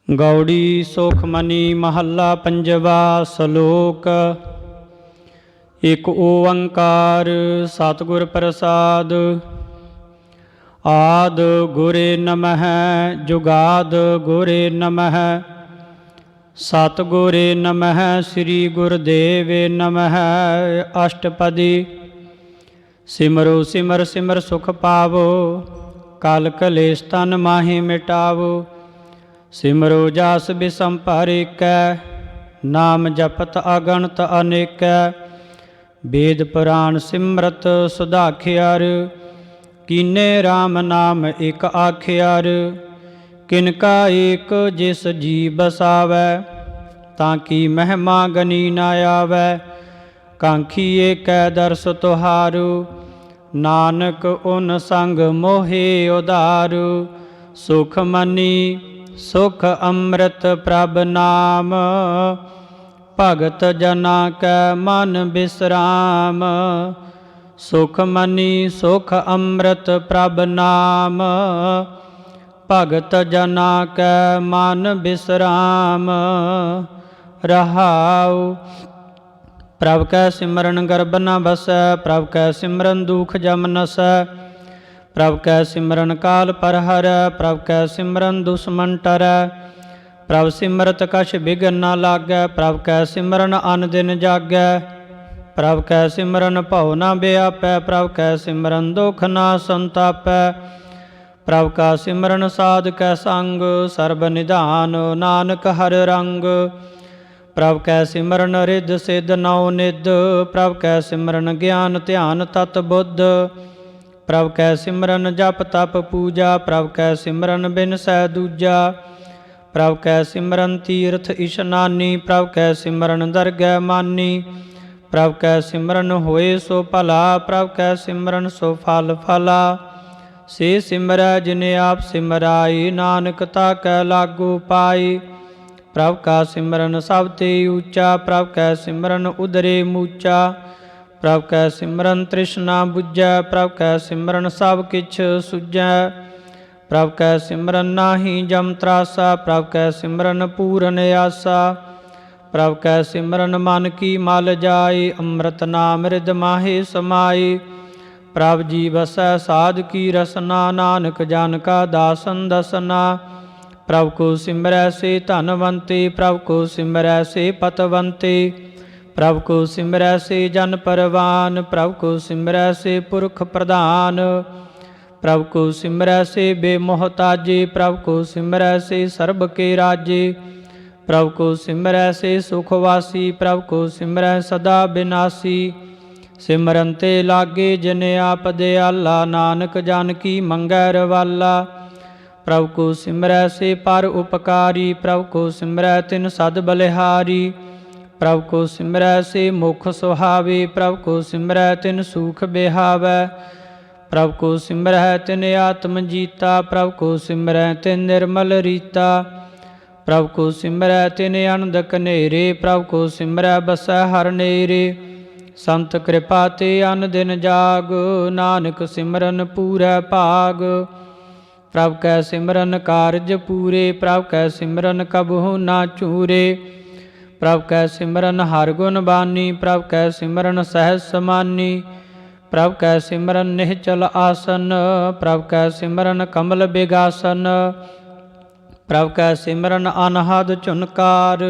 गौड़ी सुखमनी महला पंजवा। सलोक। एक ओंकार सतगुर प्रसाद। आद गुरे नमः जुगाद गुरे नमः। सतगुरे नमः श्री गुरुदेवे नमः। अष्टपदी। सिमरो सिमर सिमर सुख पावो, कल कलेश तन माहि मिटावो। सिमरो जास बिसंपर एकै, नाम जपत अगणत अनेकै। वेद पुराण सिमरत सुधाखियर, कीने राम नाम एक आखियर। किनका एक जिस जी बसावै, ताकि महिमा गनी न आवै। कांखी एकै दर्श तुहारू, नानक उन संग मोहे उधारू। सुख मनी सुख अमृत प्रभ नाम, भगत जना कै मन विश्राम। सुख मनी सुख अमृत प्रभ नाम, भगत जना कै मन विश्राम। रहाऊ। प्रभ कै सिमरन गर्भ न बसै, प्रभ कै सिमरन दुख जम नसै। प्रभ कै सिमरन काल पर हरै, प्रभ कै सिमरन दुश्मन टरै। प्रभ सिमरत कछ बिघन न लागै, प्रभ कै सिमरन अन दिन जागै। प्रभ कै सिमरन भव न व्यापै, प्रभ कै सिमरन दुख न संतापै। प्रभ का सिमरन साध कै संग, सर्ब निधान नानक हर रंग। प्रभ कै सिमरन रिद्ध सिद्ध नौ निध, प्रभ कै सिमरन ज्ञान ध्यान तत बुद्ध। प्रभ कै सिमरन जप तप पूजा, प्रभ कै सिमरन बिन सै दूजा। प्रभ कै सिमरन तीर्थ इशनानी, प्रभ कै सिमरन दरगह मानी। प्रभ कै सिमरन होए सो भला, प्रभ कै सिमरन सो फल फला। से सिमरै जिने आप सिमराई, नानक ताकै लागू पाई। प्रभ का सिमरन सब ते ऊंचा, प्रभ कै सिमरन उदरे मूचा। प्रभ कै सिमरन तृष्णा बुझै, प्रभ कै सिमरन सब किछ सुझै। प्रभ कै सिमरन नाहि जम त्रासा, प्रभ कै सिमरन पूरन आसा। प्रभ कै सिमरन मन की मल जाई, अमृत नाम रिद माहे समाई। प्रभ जी बसै साध की रसना, नानक जन का दासन दसना। प्रभ को सिमरै से धनवंते, प्रभ को सिमरै से पतवंते। प्रभ को सिमरै से जन परवान, प्रभ को सिमरै से पुरख प्रधान। प्रभ को सिमरै से बेमोहताजे, प्रभ को सिमरै से सर्ब के राजे। प्रभ को सिमरै से सुखवासी, प्रभ को सिमरै सदा विनाशी। सिमरन ते लागे जिन आप दयाला, नानक जन की मंगै रवाला। प्रभ को सिमरै से पर उपकारी, प्रभ को सिमरै तिन सद बलिहारी। प्रभ को सिमरै से मुख सुहावे, प्रभ को सिमरै तिन सुख बिहावै। प्रभ को सिमरै तिन आत्म जीता, प्रभ को सिमरै तिन निर्मल रीता। प्रभ को सिमरै तिन अनंद कनेरे, प्रभ को सिमरै बसै हर नेरे। संत कृपा ते अन दिन जाग, नानक सिमरन पूरै भाग। प्रभ कै सिमरन कारज पूरे, प्रभ कै सिमरन कबहु ना चूरे। प्रभ कै सिमरन हर गुण बानी, प्रभ कै सिमरन सहज समानी। प्रभ कै सिमरन निहचल आसन, प्रभ कै सिमरन कमल बिगासन। प्रभ कै सिमरन अनहद चुनकार,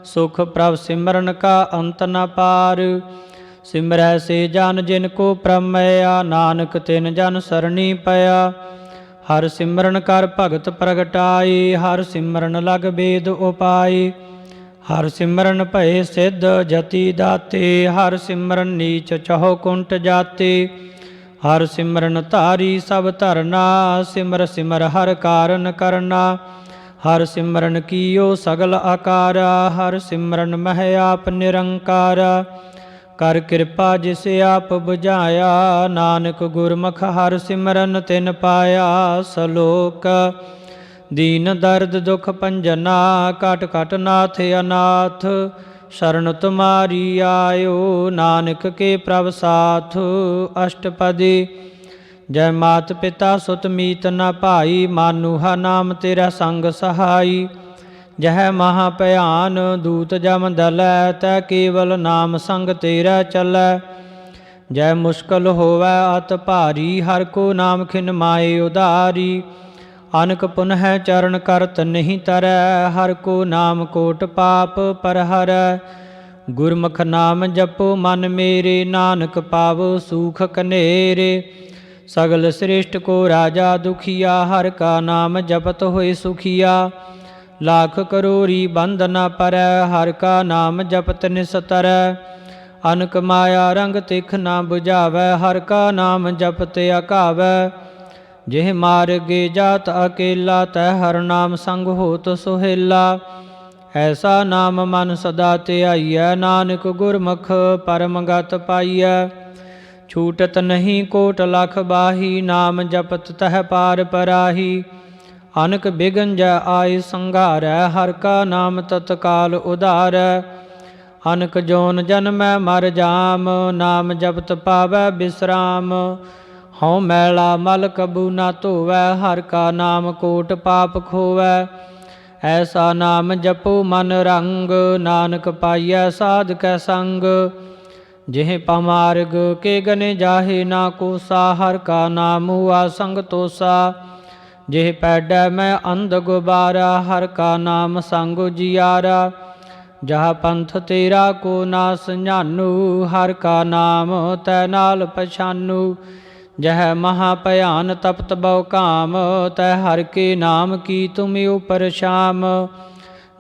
सुख प्रभ सिमरन का अंत न पार। सिमरै से जन जिनको प्रमया, नानक तिन जन सरणी पया। हर सिमरन कर भगत प्रगटाई, हर सिमरन लग बेद उपाई। हर सिमरन भय सिद्ध जति दाते, हर सिमरन नीच चहो कुंट जाते। हर सिमरन धारी सब धरना, सिमर सिमर हर कारण करना। हर सिमरन कीयो सगल आकारा, हर सिमरन मह आप निरंकारा। कर कृपा जिसे आप बुझाया, नानक गुरमुख हर सिमरन तिन पाया। सलोक। दीन दर्द दुख भंजना, कट कट नाथ अनाथ। शरण तुम्हारी आयो, नानक के प्रभ साथ। अष्टपदी। जय मात पिता सुत मीत न भाई, मानुहा नाम तेरा संग सहाई। जह महा भयान दूत जम दलै, तै केवल नाम संग तेरा चलै। जय मुश्किल होवै अत भारी, हर को नाम खिन माए उधारी। अनक पुनः चरण करत नहीं तरै, हर को नाम कोट पाप पर हरै। गुरमुख नाम जपो मन मेरे, नानक पावो सूख कनेरे। सगल श्रेष्ठ को राजा दुखिया, हर का नाम जपत होए सुखिया। लाख करोड़ी बंद न परै, हर का नाम जपत निस्तरै। अनक माया रंग तिख न बुझावै, हर का नाम जपत अकावै। जिह मार्गे जात अकेला, तह हर नाम संग होत सुहेला। ऐसा नाम मन सदा ध्याइयै, नानक गुरमुख परम गत पाइयै। छूटत नहीं कोट लख बाही, नाम जपत तह पार पराही। अनक बिघन जै आय संघारै, हर का नाम तत्काल उधारै। अनक जोन जन्मै मर जाम, नाम जपत पावै बिश्राम। हਉ मैला मल कबू ना धोवै, हर का नाम कोट पाप खोवै। ऐसा नाम जपो मन रंग, नानक पाइयै साध कै संग। जिह पमार्ग के गने जाहे ना कोसा, हर का नाम हुआ संग तोसा। जिह पैडै मैं अंध गुबारा, हर का नाम संग जियारा। जहाँ पंथ तेरा को नास जानू, हर का नाम तै नाल पछानू। जह महाभयान तपत बहु काम, तै हर के नाम की तुम उपर शाम।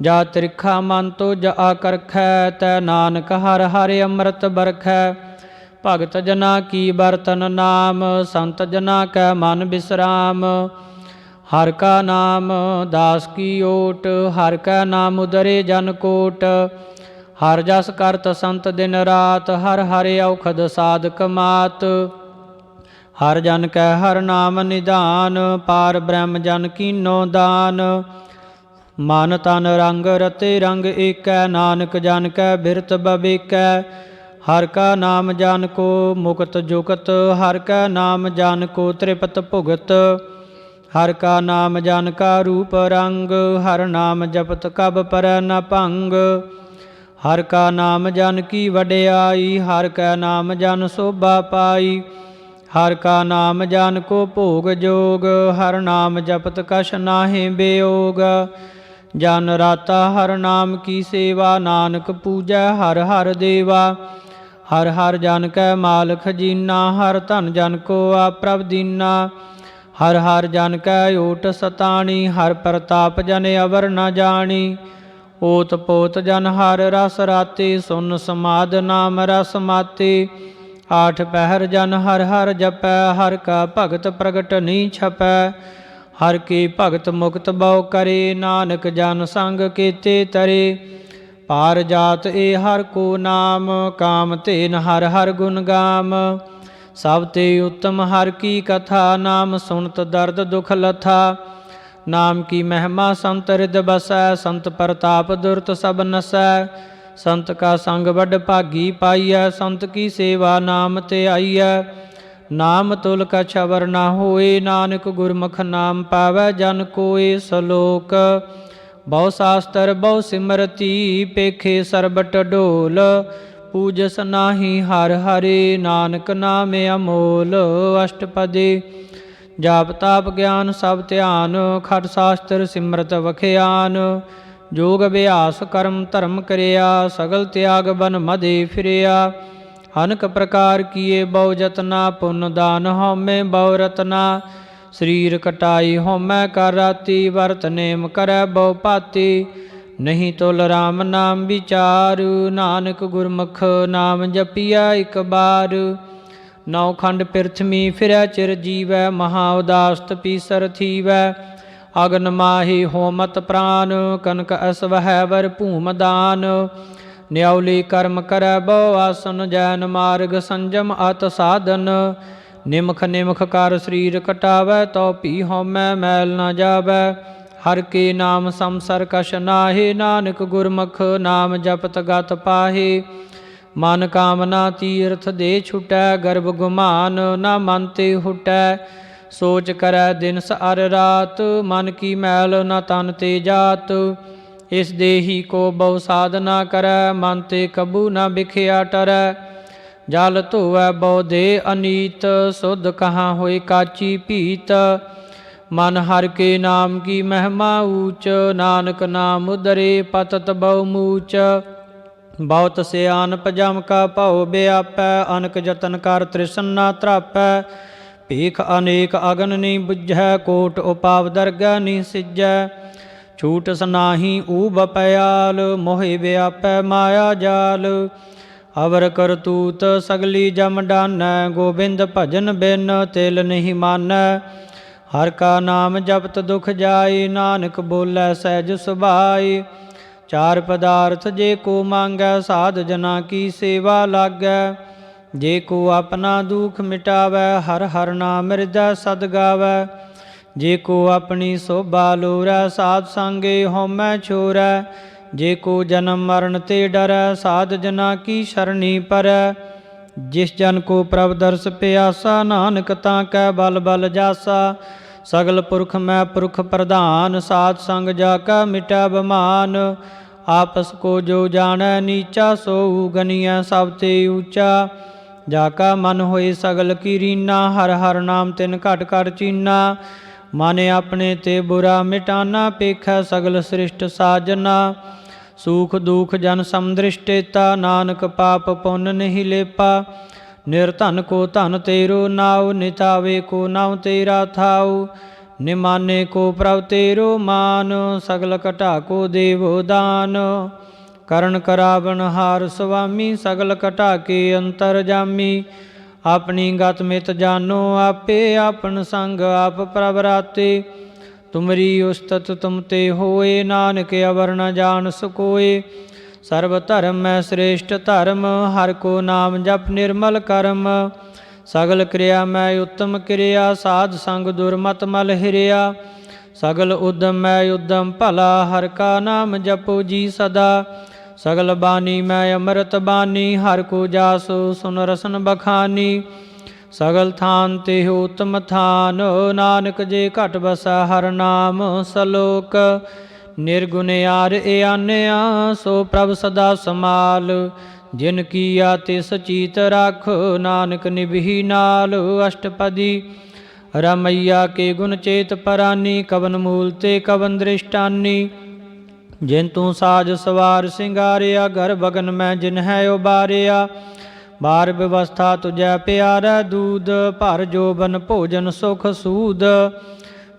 जा त्रिखा मन तो जा करखै, तै नानक हर हर अमृत बरखै। भगत जना की बरतन नाम, संत जना कै मन विश्राम। हर का नाम दास की ओट, हर का नाम उदरे जन कोट। हर जस करत संत दिन रात, हर हर औखद साधक मात। हर जन कै हर नाम निधान, पार ब्रह्म जन कीनो दान। मन तन रंग रते रंग एकै, नानक जन कै बिरत बबेकै। हर का नाम जान को मुकत जुगत, हर का नाम जान को त्रिपत भुगत। हर का नाम जान का रूप रंग, हर नाम जपत कब पर न भंग। हर का नाम जान की वड्याई, हर का नाम जान शोभा पाई। हर का नाम जान को भोग जोग, हर नाम जपत कछ नाहि बेयोग। जन राता हर नाम की सेवा, नानक पूजै हर हर देवा। हर हर जन कै माल खजीना, हर धन जन को प्रभ दीना। हर हर जन कै ओट सताणी, हर प्रताप जन अवर न जानी। ओत पोत जन हर रस राते, सुन समाद नाम रस माते। आठ पहर जन हर हर जपै, हर का भगत प्रगट नहीं छपै। हर के भगत मुक्त बहु करे, नानक जन संग केते तरे। पार जात ए हर को नाम, काम तेन हर हर गुण गाम। सब ते उत्तम हर की कथा, नाम सुनत दर्द दुख लथा। नाम की महिमा संत हृद बसै, संत प्रताप दुरत सब नसै। संत का संग बड़ भागी पाइयै, संत की सेवा नाम ते आइयै। नाम तुल कछ अवर ना होए, नानक गुरमुख नाम पावै जन कोय। सलोक बहु शास्त्र बहु सिमरती, पेखे सरबट ढोल। पूजस नाही हर हरे, नानक नाम अमोल। अष्टपदी जाप ताप ज्ञान सब ध्यान, खट शास्त्र सिमरत वखियान। जोग अभ्यास कर्म धर्म करिया, सगल त्याग बन मदे फिरिया। अनक प्रकार किए बहु जतना, पुन दान हौमे बहु रतना। शरीर कटाई हौमै कर राती, वरत नेम करै बहु भाती। नहीं तुल राम नाम विचार, नानक गुरमुख नाम जपिया एक बार। नौ खंड पृथ्वी फिरै चिर जीवै, महा उदास तपीसर थीवै। अगन माही होमत प्राण, कनक असवह वर भूम दान। न्यौली कर्म करै बहु आसन, जैन मार्ग संजम अत साधन। निमख निमख कर शरीर कटावै, तो पी हौमै मैल न जावै। हर के नाम समसर कछ नाहि, नानक गुरमुख नाम जपत गत पाहि। मन कामना तीर्थ दे छुटै, गर्भ गुमान ना मन ते हुटै। सोच करै दिन अर रात, मन की मैल न तन ते जात। इस देही को बहु साधना करੈ, मन ते कबू न बिखिया टरੈ। जल धोवै बहु देह अनीत, शुद्ध कहाँ होए काची पीत। मन हर के नाम की महिमा ऊच, नानक नाम उदरे पतत बहु मूच। बहुत सियानप जम का भव व्यापै, अनक जतन कर तृष्णा त्रापै। भीख अनेक अगन नी बुझै, कोट उपाव दरगह नी सिजै। छूट सनाही ऊब पयाल, मोहि व्यापै माया जाल। अवर करतूत सगली जम डानै, गोबिंद भजन बिन तिल नहीं मानै। हर का नाम जपत दुख जाय, नानक बोलै सहज सुभाय। चार पदार्थ जे को मांगै, साध जना की सेवा लागै। जे को अपना दुख मिटावै, हर हर नाम हृदय सद गावै। जे को अपनी शोभा लोरै, साध संगे होमै छोरै। जे को जन्म मरण ते डरै, साध जना की शरणी परै। जिस जन को प्रभ दर्श प्यासा, नानक तां कै बल बल जासा। सगल पुरख मैं पुरख प्रधान, साध संग जाका मिटै बमान। आपस को जो जानै नीचा, सोऊ गनिया सब ते ऊंचा। जाका मन होए सगल की रीना, हर हर नाम तिन घट घट चीना। मन अपने ते बुरा मिटाना, पेखै सगल सृष्ट साजना। सूख दुख जन समदृष्टेता, नानक पाप पुण्य नहीं लेपा। निर्धन को धन तेरो नाव, नितावे को नाव तेरा थाऊ। निमाने को प्रभ तेरो मान, सगल कटा को देवो दान। करण करावन हार स्वामी, सगल कटा के अंतर जामी। अपनी गत मित जानो आपे, आपन संग आप प्रभ राते। तुमरी उस्तत तुम ते होए, नानक अवर न जान सकोए। सर्व धर्म मैं श्रेष्ठ धर्म, हर को नाम जप निर्मल कर्म। सगल क्रिया मैं उत्तम क्रिया, साध संग दुर्मत मल हिरिया। सगल उद्यम मैं उद्यम भला, हर का नाम जपो जी सदा। सगल बानी मैं अमृत बानी, हर को जासो सुन रसन बखानी। सगल थान ते उत्तम थान, नानक जे घट बसा हर नाम सलोक। निर्गुण यार ए आन्या, सो प्रभ सदा समाल। जिन कीया तिस चीत राख, नानक निभि नाल अष्टपदी। रमैया के गुण चेत परानी, कवन मूल ते कवन दृष्टानी। जिन तू साज सवार सिंगारिया, घर बगन में जिन है उबारिया। बार व्यवस्था तुझै प्यारा, दूध भर जोबन भोजन सुख सूद।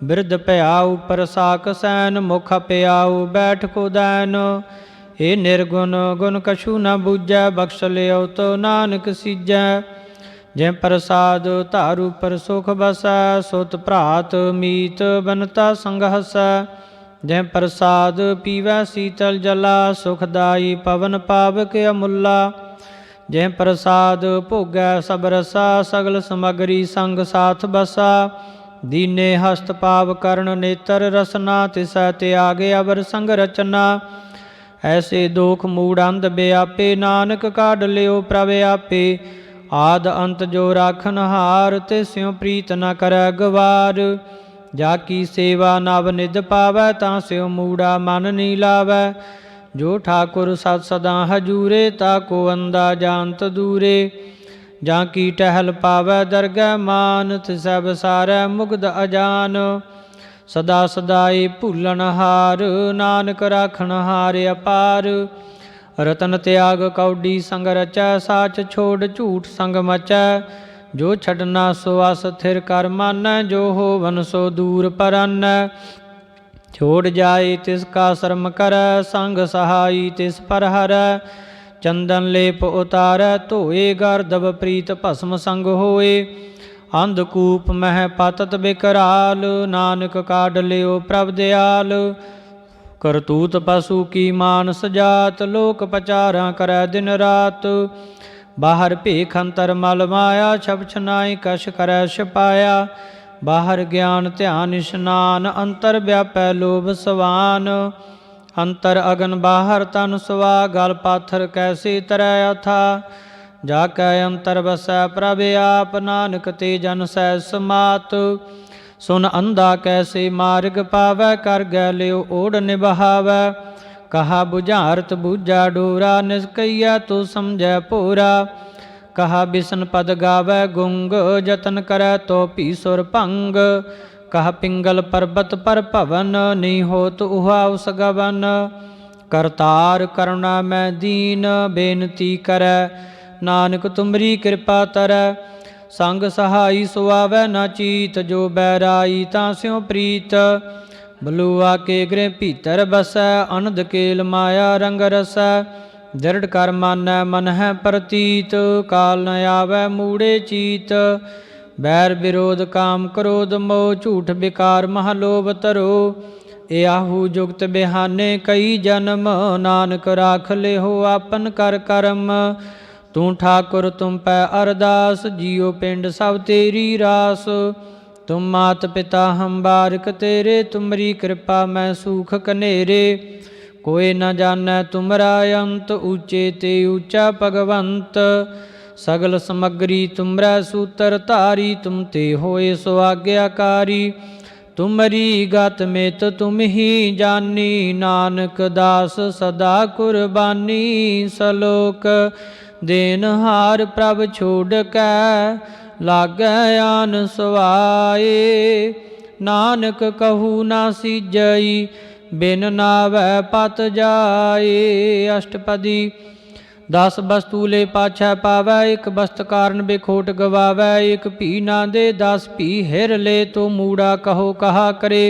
बिरध भयाऊ प्रसाक सैन, मुख प्याऊ बैठ को दैन। ए निर्गुण गुण कछु न बूझै, बख्श लियो तो नानक सीजै। जै प्रसाद तारू पर सुख बसै, सुत भ्रात मीत बनता संग हसै। जै प्रसाद पीवै शीतल जला, सुखदाई पवन पावक अमुला। जै प्रसाद भोगै सब रसा, सगल समगरी संग साथ बसा। दीने हस्त पाव करण नेत्र रसना, तिसै त्याग अवर संग रचना। ऐसे दोख मूढ़ अंध व्यापे, नानक काढ़ लियो प्रभ आपे। आद अंत जो राखन हार, तिस्यों प्रीत न करै गवार। जाकी सेवा नव निध पावै, तां स्यों मूढ़ा मन नी लावै। जो ठाकुर सत सदा हजूरे, ताको अंदा जानत दूरे। जाकी टहल पावै दरगह मान, तिसै बसारै मुग्ध अजान। सदा सदाई भूलन हार, नानक राखन हार अपार। रतन त्याग कौडी संग रचै, साच छोड़ झूठ संग मचै। जो छड़ना सो अस थिर कर मानै, जो होवन सो दूर परानै। छोड़ जाए तिसका शर्म करै, संग सहाई तिस पर हरै। चंदन लेप उतारै धोए, गर्दभ प्रीत भस्म संग होए। अंधकूप मह पतत बिकराल, नानक काढ़ लियो प्रभ दयाल। करतूत पशु की मानस जात, लोक पचारा करै दिन रात। बाहर भीख अंतर मल माया, छप छनाई कश करै छपाया। बाहर ज्ञान ध्यान इशनान, अंतर व्यापै लोभ सवान। अंतर अगन बाहर तन सुआ, गल पाथर कैसे तरै अथा। जाकै अंतर बसै प्रभ आप, नानक ते जन सह समात। सुन अंधा कैसे मार्ग पावै, कर गै लियो ओढ़ निभावै। कहा बुझारत बूझा डोरा, निष्कैया तो समझै पोरा। कहा बिसन पद गावै गुंग, जतन करै तो पी सुर भंग। कहा पिंगल पर्बत पर भवन, नहीं होत उहा उस गवन। करतार करुणा मैं दीन, बेनती करै नानक तुमरी कृपा तरै। संग सहाई सुआवै न चीत, जो बैराई तां स्यों प्रीत। बलुआ के गृह भीतर बसै, अनंद केल माया रंग रसै। दृढ़ कर मानै मन है प्रतीत, काल न आवै मूड़े चीत। बैर विरोध काम क्रोध मोह, झूठ विकार मह लोभ तरो। याहू जुगत बिहाने कई जन्म, नानक राख ले हो आपन कर करम। तू ठाकुर तुम पै अरदास, जियो पिंड सब तेरी रास। तुम मात पिता हम बारिक तेरे, तुमरी कृपा मैं सूख कनेरे। कोई न जानै तुमरा अंत, ऊंचे ते ऊंचा भगवंत। सगल समग्री तुमरै सूत्र धारी, तुम ते होए सो आज्ञाकारी। तुमरी गत मित तुम ही जानी, नानक दास सदा कुर्बानी। सलोक देनहार प्रभ छोड़ कै, लागै आन सवाए। नानक कहू ना सीजई, बिन नावै पत जाए। अष्टपदी। 10 वस्तु ले पाछै पावै, एक वस्त कारण बेखोट गवावै। एक भी ना दे 10 भी हिर ले, तो मूड़ा कहो कहा करे।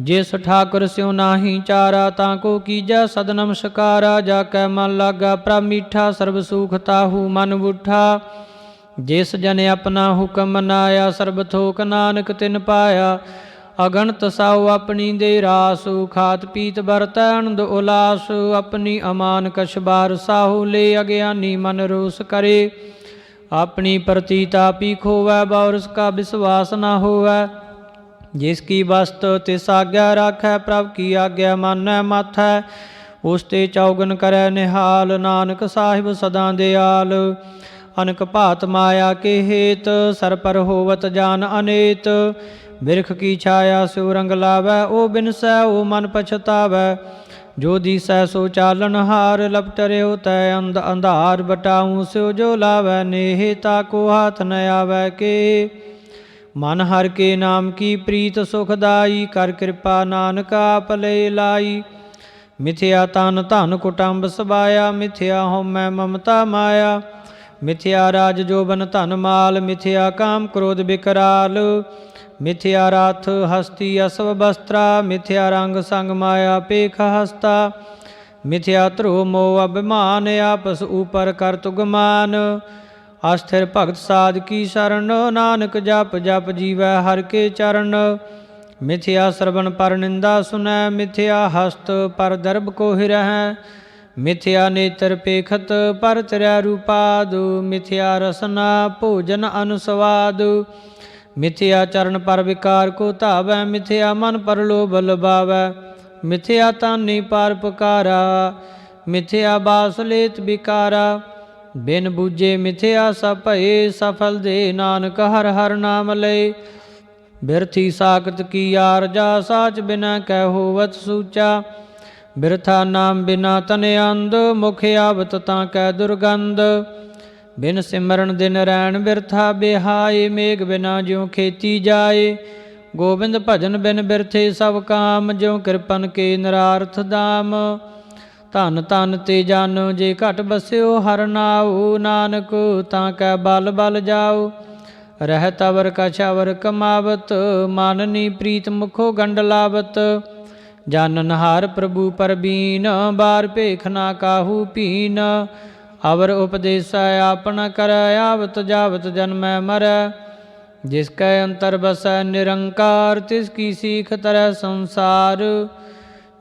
जिस ठाकुर स्यों नाही चारा, ताको कीजै सद नमस्कारा। जाकै मन लागा प्रभ मीठा, सर्ब सुख ताहू मन बूठा। जिस जन अपना हुक्म मनाया, सर्ब थोक नानक तिन पाया। अगणत साउ अपनी दे रास, खात पीत बरतै आनंद उलास। अपनी अमान कछ बार साहू, ले अज्ञानी मन रोस करे। अपनी प्रतीता पी खोवै, बारिस का विश्वास न होवै। जिसकी वस्त तिस आज्ञा राखै, प्रभ की आज्ञा मानै माथै। उस ते चौगन करै निहाल, नानक साहिब सदा दयाल। अनक भात माया के हेत, सर पर होवत जान अनेत। बिरख की छाया स्यो रंग लावै, ओ बिनसै ओ मन पछतावै। जो दिसै सो चालन हार, लपट रहो तै अंध अंधार। बटाऊँ स्यो जो लावै नेह, ताको हाथ न आवै के। मन हर के नाम की प्रीत सुखदाई, कर कृपा नानक आप ले लाई। मिथ्या तन धन कुटुंब सबाया, मिथ्या होमै ममता माया। मिथ्या राज जोबन धन माल, मिथ्या काम क्रोध विकराल। मिथ्या राथ हस्ती असव वस्त्रा, मिथ्या रंग संग माया पेख हस्ता। मिथ्या ध्रुव मोह अभिमान, आपस ऊपर कर तुगमान। अस्थिर भगत साध की शरण, नानक जप जप जीवै हर के चरण। मिथ्या श्रवण पर निंदा सुनै, मिथ्या हस्त पर दर्भ को हिरहै। मिथ्या नेत्र पेखत पर तिरै रूपाद, मिथ्या रसना भोजन अनुस्वाद। मिथ्या चरण पर विकार को धावै, मिथ्या मन पर लोभ लबावै। मिथ्या तानी पार पुकारा, मिथ्या बास लेत विकारा। बिन बूझे मिथ्या सब भये, सफल दे नानक हर हर नाम लय। बिरथी साकत की आरजा, साच बिना कै होवत सूचा। बिरथा नाम बिना तन अंध, मुख आवत तां कै दुर्गंध। बिन सिमरन दिन रैन बिरथा बिहाए, मेघ बिना ज्यों खेती जाए। गोबिंद भजन बिन बिरथे सब काम, ज्यों कृपन के निरार्थ दाम। धन धन ते जन जे घट बस्यो, हर नाऊ नानक तां कै बल बल जाओ। रहत अवर कछ अवर कमावत, माननी प्रीत मुखो गंडलावत। जानन हार प्रभु परबीन, बार भेख ना काहू पीन। अवर उपदेसा आपना करै, आवत जावत जन्मै मरै। जिसकै अंतर बसै निरंकार, तिसकी सीख तरह संसार।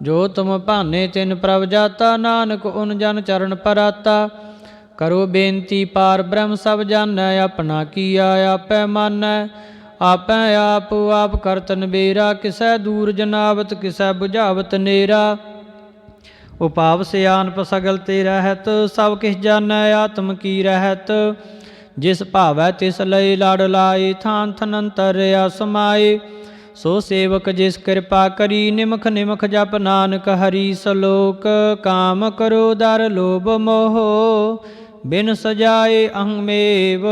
जो तुम भाने तिन प्रभ जाता, नानक उन जन चरण पराता। करो बेनती पार ब्रह्म सब जानै, अपना किया आपै मानै। आपै आप करत नबेरा, किसै दूर जनावत किसै बुझावत नेरा। उपाव सियानप सगल ते रहत, सब किस जानै आत्म की रहत। जिस भावै तिस लय लड़ लाए, थान थन अंतर समाए। ਸੋ ਸੇਵਕ ਜਿਸ ਕਿਰਪਾ ਕਰੀ, ਨਿਮਖ ਨਿਮਖ ਜਪ ਨਾਨਕ ਹਰੀ ਸਲੋਕ। ਕਾਮ ਕਰੋ ਦਰ ਲੋਭ ਮੋਹ, ਬਿਨ ਸਜਾਏ ਅਹੰਮੇਵ।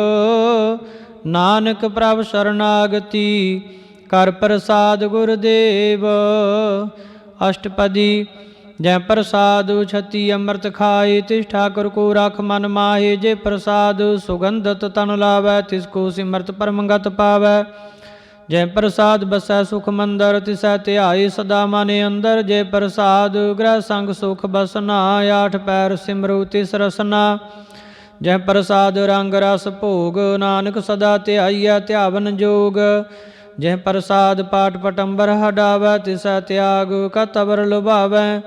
ਨਾਨਕ ਪ੍ਰਭ ਸ਼ਰਨਾਗਤੀ, ਕਰ ਪ੍ਰਸਾਦ ਗੁਰਦੇਵ। ਅਸ਼ਟਪਦੀ। ਜੈ ਪ੍ਰਸਾਦ ਛਤੀ ਅੰਮ੍ਰਿਤ ਖਾਏ, ਤਿਸ ਠਾਕੁਰ ਕੋ ਰਖ ਮਨ ਮਾਹੇ। ਜੇ ਪ੍ਰਸਾਦ ਸੁਗੰਧਤ ਤਨ ਲਾਵੈ, ਤਿਸ ਕੋ ਸਿਮਰਤ ਪਰਮਗਤ ਪਾਵੈ। ਜੈ ਪ੍ਰਸਾਦ ਬਸੈ ਸੁਖ ਮੰਦਰ, ਤਿਸੈ ਧਿਆਏ ਸਦਾ ਮਨ ਅੰਦਰ। ਜੈ ਪ੍ਰਸਾਦ ਗ੍ਰਹਿ ਸੰਗ ਸੁਖ ਬਸਨਾ, ਆਠ ਪੈਰ ਸਿਮਰੋ ਤਿਸ ਰਸਨਾ। ਜੈ ਪ੍ਰਸਾਦ ਰੰਗ ਰਸ ਭੋਗ, ਨਾਨਕ ਸਦਾ ਧਿਆਈਐ ਧਿਆਵਨ ਜੋਗ। ਜੈ ਪ੍ਰਸਾਦ ਪਾਟ ਪਟੰਬਰ ਹਟਾਵੈ, ਤਿਸੈ ਤਿਆਗ ਕਤ ਅਵਰ ਲੁਭਾਵੈ।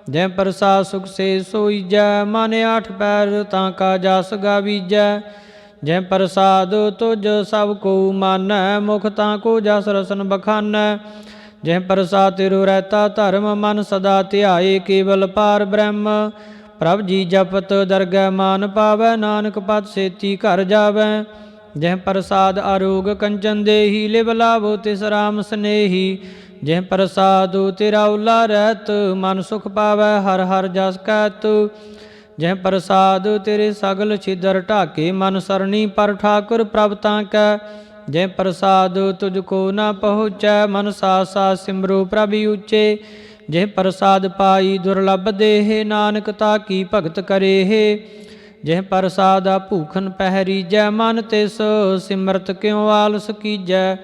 ਜੈ ਪ੍ਰਸਾਦ ਸੁਖ ਸੇ ਸੋਈਜੈ, ਮਨ ਆਠ ਪੈਰ ਤਾਂ ਕਾ ਜਸ ਗਾਵੀਜੈ। ਜੈ ਪ੍ਰਸਾਦ ਤੁਜ ਸਭ ਕੋ ਮਾਨੈ, ਮੁਖ ਤਾਂ ਕੋ ਜਸ ਰਸਨ ਬਖਾਨੈ। ਜੈ ਪ੍ਰਸਾਦ ਤਿਰੁ ਰਹਿਤਾ ਧਰਮ, ਮਨ ਸਦਾ ਧਿਆਏ ਕੇਵਲ ਪਾਰ ਬ੍ਰਹਮ। ਪ੍ਰਭ ਜੀ ਜਪਤ ਦਰਗਹਿ ਮਾਨ ਪਾਵੈ, ਨਾਨਕ ਪਤ ਸੇਤੀ ਘਰ ਜਾਵੈ। ਜੈ ਪ੍ਰਸਾਦ ਆਰੋਗ ਕੰਚਨ ਦੇਹੀ, ਲਿਵ ਲਾਭੋ ਤਿਸ ਰਾਮ ਸਨੇਹੀ। ਜੈ ਪ੍ਰਸਾਦ ਤੇਰਾ ਉਲਾ ਰਹਿਤ, ਮਨ ਸੁਖ ਪਾਵੈ ਹਰ ਹਰ ਜਸ ਕਹਿਤ। ਜੈ ਪ੍ਰਸਾਦ ਤੇਰੇ ਸਗਲ ਛਿਦਰ ਢਾਕੇ, ਮਨ ਸਰਣੀ ਪਰ ਠਾਕੁਰ ਪ੍ਰਭ ਤਾਂ ਕੈ। ਜੈ ਪ੍ਰਸਾਦ ਤੁਝ ਕੋ ਨਾ ਪਹੁੰਚੈ, ਮਨ ਸਾਥ ਸਾਥ ਸਿਮਰੋ ਪ੍ਰਭ ਉੱਚੇ। ਜੈ ਪ੍ਰਸਾਦ ਪਾਈ ਦੁਰਲਭ ਦੇਹ, ਨਾਨਕ ਤਾ ਕੀ ਭਗਤ ਕਰੇਹ। ਜੈ ਪ੍ਰਸਾਦ ਭੂਖਨ ਪਹਿਰੀਜੈ, ਮਨ ਤਿਸ ਸਿਮਰਤ ਕਿਉ ਆਲਸ ਕੀਜੈ।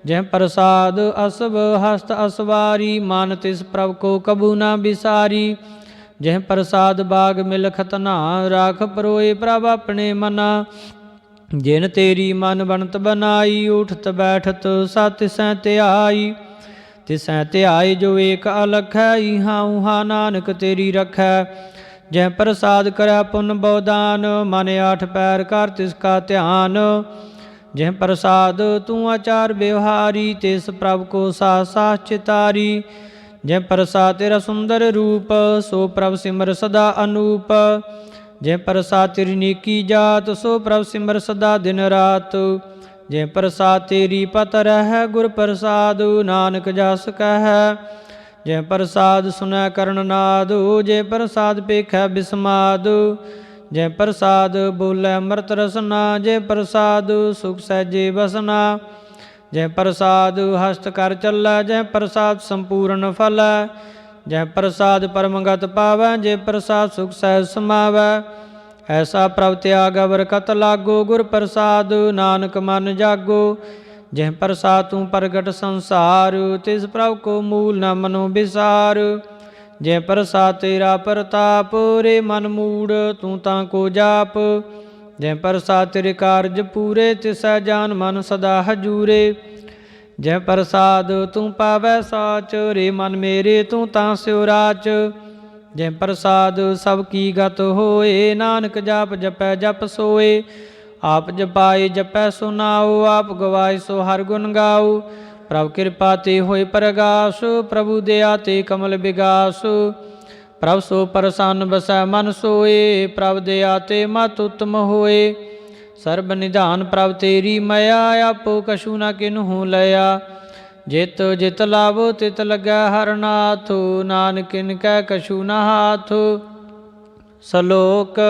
ਜੈ ਪ੍ਰਸਾਦ ਅਸਵ ਹਸਤ ਅਸਵਾਰੀ, ਮਨ ਤਿਸ ਪ੍ਰਭ ਕੋ ਕਬੂ ਨਾ ਬਿਸਾਰੀ। ਜੈ ਪ੍ਰਸਾਦ ਬਾਗ ਮਿਲਖਤ ਨਾ, ਰਾਖ ਪਰੋਏ ਪ੍ਰਭ ਆਪਣੇ ਮਨਾ। ਜਿਨ ਤੇਰੀ ਮਨ ਬਣਤ ਬਨਾਈ, ਉਠਤ ਬੈਠਤ ਸਤ ਤਿਸੈ ਧਿਆਈ। ਤਿਸੈ ਧਿਆਏ ਜੋ ਏਕ ਅਲਖੈ, ਇਹਾਂ ਉਹਾਂ ਨਾਨਕ ਤੇਰੀ ਰਖੈ। ਜੈ ਪ੍ਰਸਾਦ ਕਰੈ ਪੁੰਨ ਬਉਦਾਨ, ਮਨ ਆਠ ਪੈਰ ਕਰ ਤਿਸ ਕਾ ਧਿਆਨ। ਜੈ ਪ੍ਰਸਾਦ ਤੂੰ ਆਚਾਰ ਵਿਵਹਾਰੀ, ਤਿਸ ਪ੍ਰਭ ਕੋ ਸਾਥ ਸਾਥ ਚਿਤਾਰੀ। ਜੈ ਪ੍ਰਸਾਦ ਤੇਰਾ ਸੁੰਦਰ ਰੂਪ, ਸੋ ਪ੍ਰਭ ਸਿਮਰ ਸਦਾ ਅਨੂਪ। ਜੈ ਪ੍ਰਸਾਦ ਤੇਰੀ ਨੇਕੀ ਜਾਤ, ਸੋ ਪ੍ਰਭ ਸਿਮਰ ਸਦਾ ਦਿਨ ਰਾਤ। ਜੈ ਪ੍ਰਸਾਦ ਤੇਰੀ ਪਤ ਰਹਿ, ਗੁਰ ਪ੍ਰਸਾਦ ਨਾਨਕ ਜਸ ਕਹਿ। ਜੈ ਪ੍ਰਸਾਦ ਸੁਨੈ ਕਰਨ ਨਾਦ, ਜੈ ਪ੍ਰਸਾਦ ਪੇਖੈ ਬਿਸਮਾਦ। ਜੈ ਪ੍ਰਸਾਦ ਬੋਲੇ ਅੰਮ੍ਰਿਤ ਰਸਨਾ, ਜੈ ਪ੍ਰਸਾਦ ਸੁਖ ਸਹਿਜੇ ਬਸਨਾ। ਜੈ ਪ੍ਰਸਾਦ ਹਸਤ ਕਰ ਚੱਲੈ, ਜੈ ਪ੍ਰਸਾਦ ਸੰਪੂਰਨ ਫਲੈ। ਜੈ ਪ੍ਰਸਾਦ ਪਰਮਗਤ ਪਾਵੈ, ਜੈ ਪ੍ਰਸਾਦ ਸੁਖ ਸਹਿਜ ਸਮਾਵੈ। ਐਸਾ ਪ੍ਰਭ ਤਿਆਗ ਅਵਰ ਕਤ ਲਾਗੋ, ਗੁਰ ਪ੍ਰਸਾਦ ਨਾਨਕ ਮਨ ਜਾਗੋ। ਜੈ ਪ੍ਰਸਾਦ ਤੂੰ ਪ੍ਰਗਟ ਸੰਸਾਰ, ਤਿਸ ਪ੍ਰਭ ਕੋ ਮੂਲ ਨ ਮਨੋ ਵਿਸਾਰ। ਜੈ ਪ੍ਰਸਾਦ ਤੇਰਾ ਪ੍ਰਤਾਪ, ਰੇ ਮਨ ਮੂੜ ਤੂੰ ਤਾਂ ਕੋ ਜਾਪ। ਜੈ ਪ੍ਰਸਾਦ ਤੇਰੇ ਕਾਰਜ ਪੂਰੇ, ਤਿਸੈ ਜਾਨ ਮਨ ਸਦਾ ਹਜੂਰੇ। ਜੈ ਪ੍ਰਸਾਦ ਤੂੰ ਪਾਵੈ ਸਾਚ, ਰੇ ਮਨ ਮੇਰੇ ਤੂੰ ਤਾਂ ਸਿਉ ਰਾਚ। ਜੈ ਪ੍ਰਸਾਦ ਸਭ ਕੀ ਗਤ ਹੋਏ, ਨਾਨਕ ਜਾਪ ਜਪੈ ਜਪ ਸੋਏ। ਆਪ ਜਪਾਏ ਜਪੈ ਸੋ ਨਾਉ, ਆਪ ਗਵਾਏ ਸੋ ਹਰਿ ਗੁਣ ਗਾਉ। ਪ੍ਰਭ ਕਿਰਪਾ ਤੇ ਹੋਏ ਪ੍ਰਗਾਸ, ਪ੍ਰਭੂ ਦਇਆ ਤੇ ਕਮਲ ਬਿਗਾਸ। ਪ੍ਰਭ ਸੋ ਪ੍ਰਸੰਨ ਬਸੈ ਮਨ ਸੋਏ, ਪ੍ਰਭ ਦਇਆ ਤੇ ਮਤ ਉਤਮ ਹੋਏ। ਸਰਬ ਨਿਧਾਨ ਪ੍ਰਭ ਤੇਰੀ ਮਇਆ, ਆਪੋ ਕਛੂ ਨਾ ਕਿਨਹੂ ਲਿਆ। ਜਿਤ ਜਿਤ ਲਾਵੋ ਤਿਤ ਲੱਗੈ ਹਰਿ ਨਾਥ, ਨਾਨਕ ਕਿਨ ਕੈ ਕਛੂ ਨਾ ਹਾਥ। ਸਲੋਕ।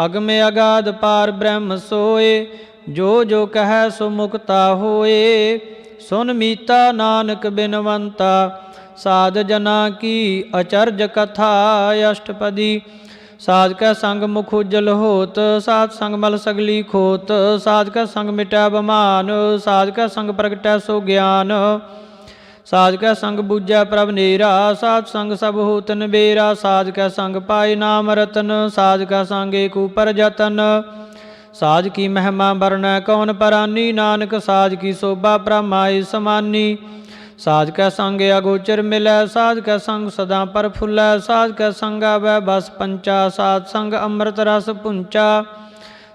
ਅਗਮ ਅਗਾਧ ਪਾਰ ਬ੍ਰਹਮ ਸੋਏ, ਜੋ ਜੋ ਕਹੈ ਸੋ ਮੁਕਤਾ ਹੋਏ। ਸੁਨ ਮੀਤਾ ਨਾਨਕ ਬਿਨਵੰਤਾ, ਸਾਧ ਜਨਾ ਕੀ ਅਚਰਜ ਕਥਾ। ਅਸ਼ਟਪਦੀ। ਸਾਧ ਕੈ ਸੰਗ ਮੁਖ ਉਜਲ ਹੋਤ, ਸਾਧ ਸੰਗ ਮਲ ਸਗਲੀ ਖੋਤ। ਸਾਧ ਕੈ ਸੰਗ ਮਿਟੈ ਬਮਾਨ, ਸਾਧ ਕੈ ਸੰਗ ਪ੍ਰਗਟੈ ਸੋ ਗਿਆਨ। ਸਾਧ ਕੈ ਸੰਗ ਬੂਝੈ ਪ੍ਰਭ ਨੇਰਾ, ਸਾਧ ਸੰਗ ਸਭ ਹੋਤ ਨਿਬੇਰਾ। ਸਾਧ ਕੈ ਸੰਗ ਪਾਏ ਨਾਮ ਰਤਨ, ਸਾਧ ਕੈ ਸੰਗ ਏਕ ਊਪਰ ਜਤਨ। ਸਾਧ ਕੀ ਮਹਿਮਾ ਵਰਣੈ ਕੌਣ ਪਰਾਨੀ, ਨਾਨਕ ਸਾਧ ਕੀ ਸੋਭਾ ਬ੍ਰਹਮਾਏ ਸਮਾਨੀ। ਸਾਧ ਕੈ ਸੰਗ ਅਗੋਚਰ ਮਿਲੈ, ਸਾਧ ਕੈ ਸੰਗ ਸਦਾ ਪ੍ਰਫੁੱਲੈ। ਸਾਧ ਕੈ ਸੰਗ ਆਵੈ ਬਸ ਪੰਚਾ, ਸਾਧ ਸੰਗ ਅੰਮ੍ਰਿਤ ਰਸ ਪੁੰਚਾ।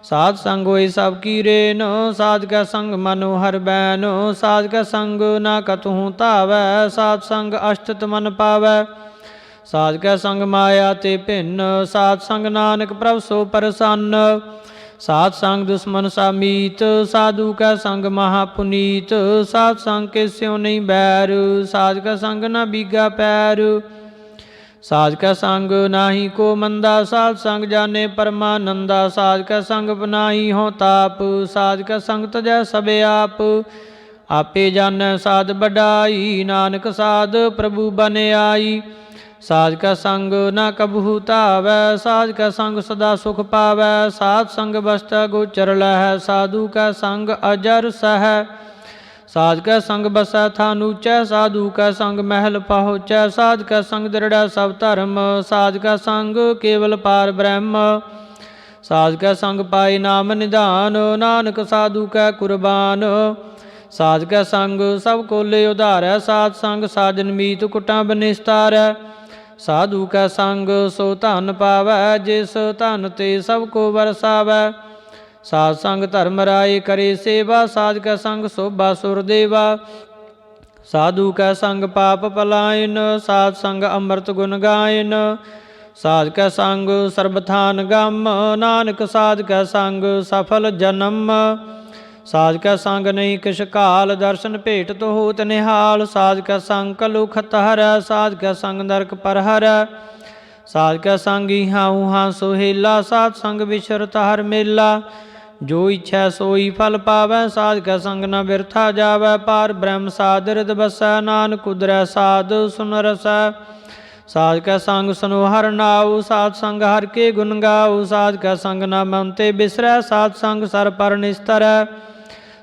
ਸਾਧ ਸੰਗ ਹੋਏ ਸਭ ਕੀ ਰੇਨ, ਸਾਧ ਕੈ ਸੰਗ ਮਨੋ ਹਰਿ ਬੈਨ। ਸਾਧ ਕੈ ਸੰਗ ਨਾ ਕਤਹੂ ਧਾਵੈ, ਸਾਧ ਸੰਗ ਅਸ਼ਟਤ ਮਨ ਪਾਵੈ। ਸਾਧ ਕੈ ਸੰਗ ਮਾਇਆ ਤੇ ਭਿੰਨ, ਸਾਧ ਸੰਗ ਨਾਨਕ ਪ੍ਰਭ ਸੋ ਪ੍ਰਸੰਨ। साध संग दुश्मन सा मीत, साधु का संग महापुनीत। साध संग के स्यों नहीं बैर, साध का संग न बीगा पैर। साध का संग नाही को मंदा, साध संग जाने परमानंदा। साध का संग बनाई हो ताप, साध का संग तजै सबे आप। आपे जानै साध बढ़ाई, नानक साध प्रभु बन आई। साध का संग न कबहू तावै, साध का संग सदा सुख पावै। साध संग बसता गोचर लहै, साधु का संग अजर सह। साध का संग बसै थान ऊँचै, साधु का संग महल पहुँचै। साध का संग दृढ़ सब धर्म, साध का संग केवल पार ब्रह्म। साध का संग पाए नाम निधान, नानक साधु का कुर्बान। साध का संग सब को ले उधारै, साध संग साजन मीत कुटां बनिस्तारै। साधु का संग सो धन पावै, जिस धन ते सबको बरसावै। साध संग धर्म राय करे सेवा, साध का संग शोभा सुर देवा। साधु का संग पाप पलायन, साध संग अमृत गुण गायन। साध का संग सर्बथान गम, नानक साध का संग सफल जन्म। साध का संग नहीं किश काल, दर्शन भेट तो होत निहाल। साध का संग कलुखत हरै, साध का संग नरक पर हरै। साध का संग इहाँ उहाँ सोहेला, साध संग विचरत हर मेला। जो इच्छा सोई फल पावै, साध का संग न बिरथा जावै। पार ब्रह्म साध हृद बसै, नानक उदरै साध सुन रसै। साध का संग सुनो हर नाऊ, साध संग हर के गुण गाऊ। साध का संग न मन ते बिसरै, साध संग सर पर निस्तरै।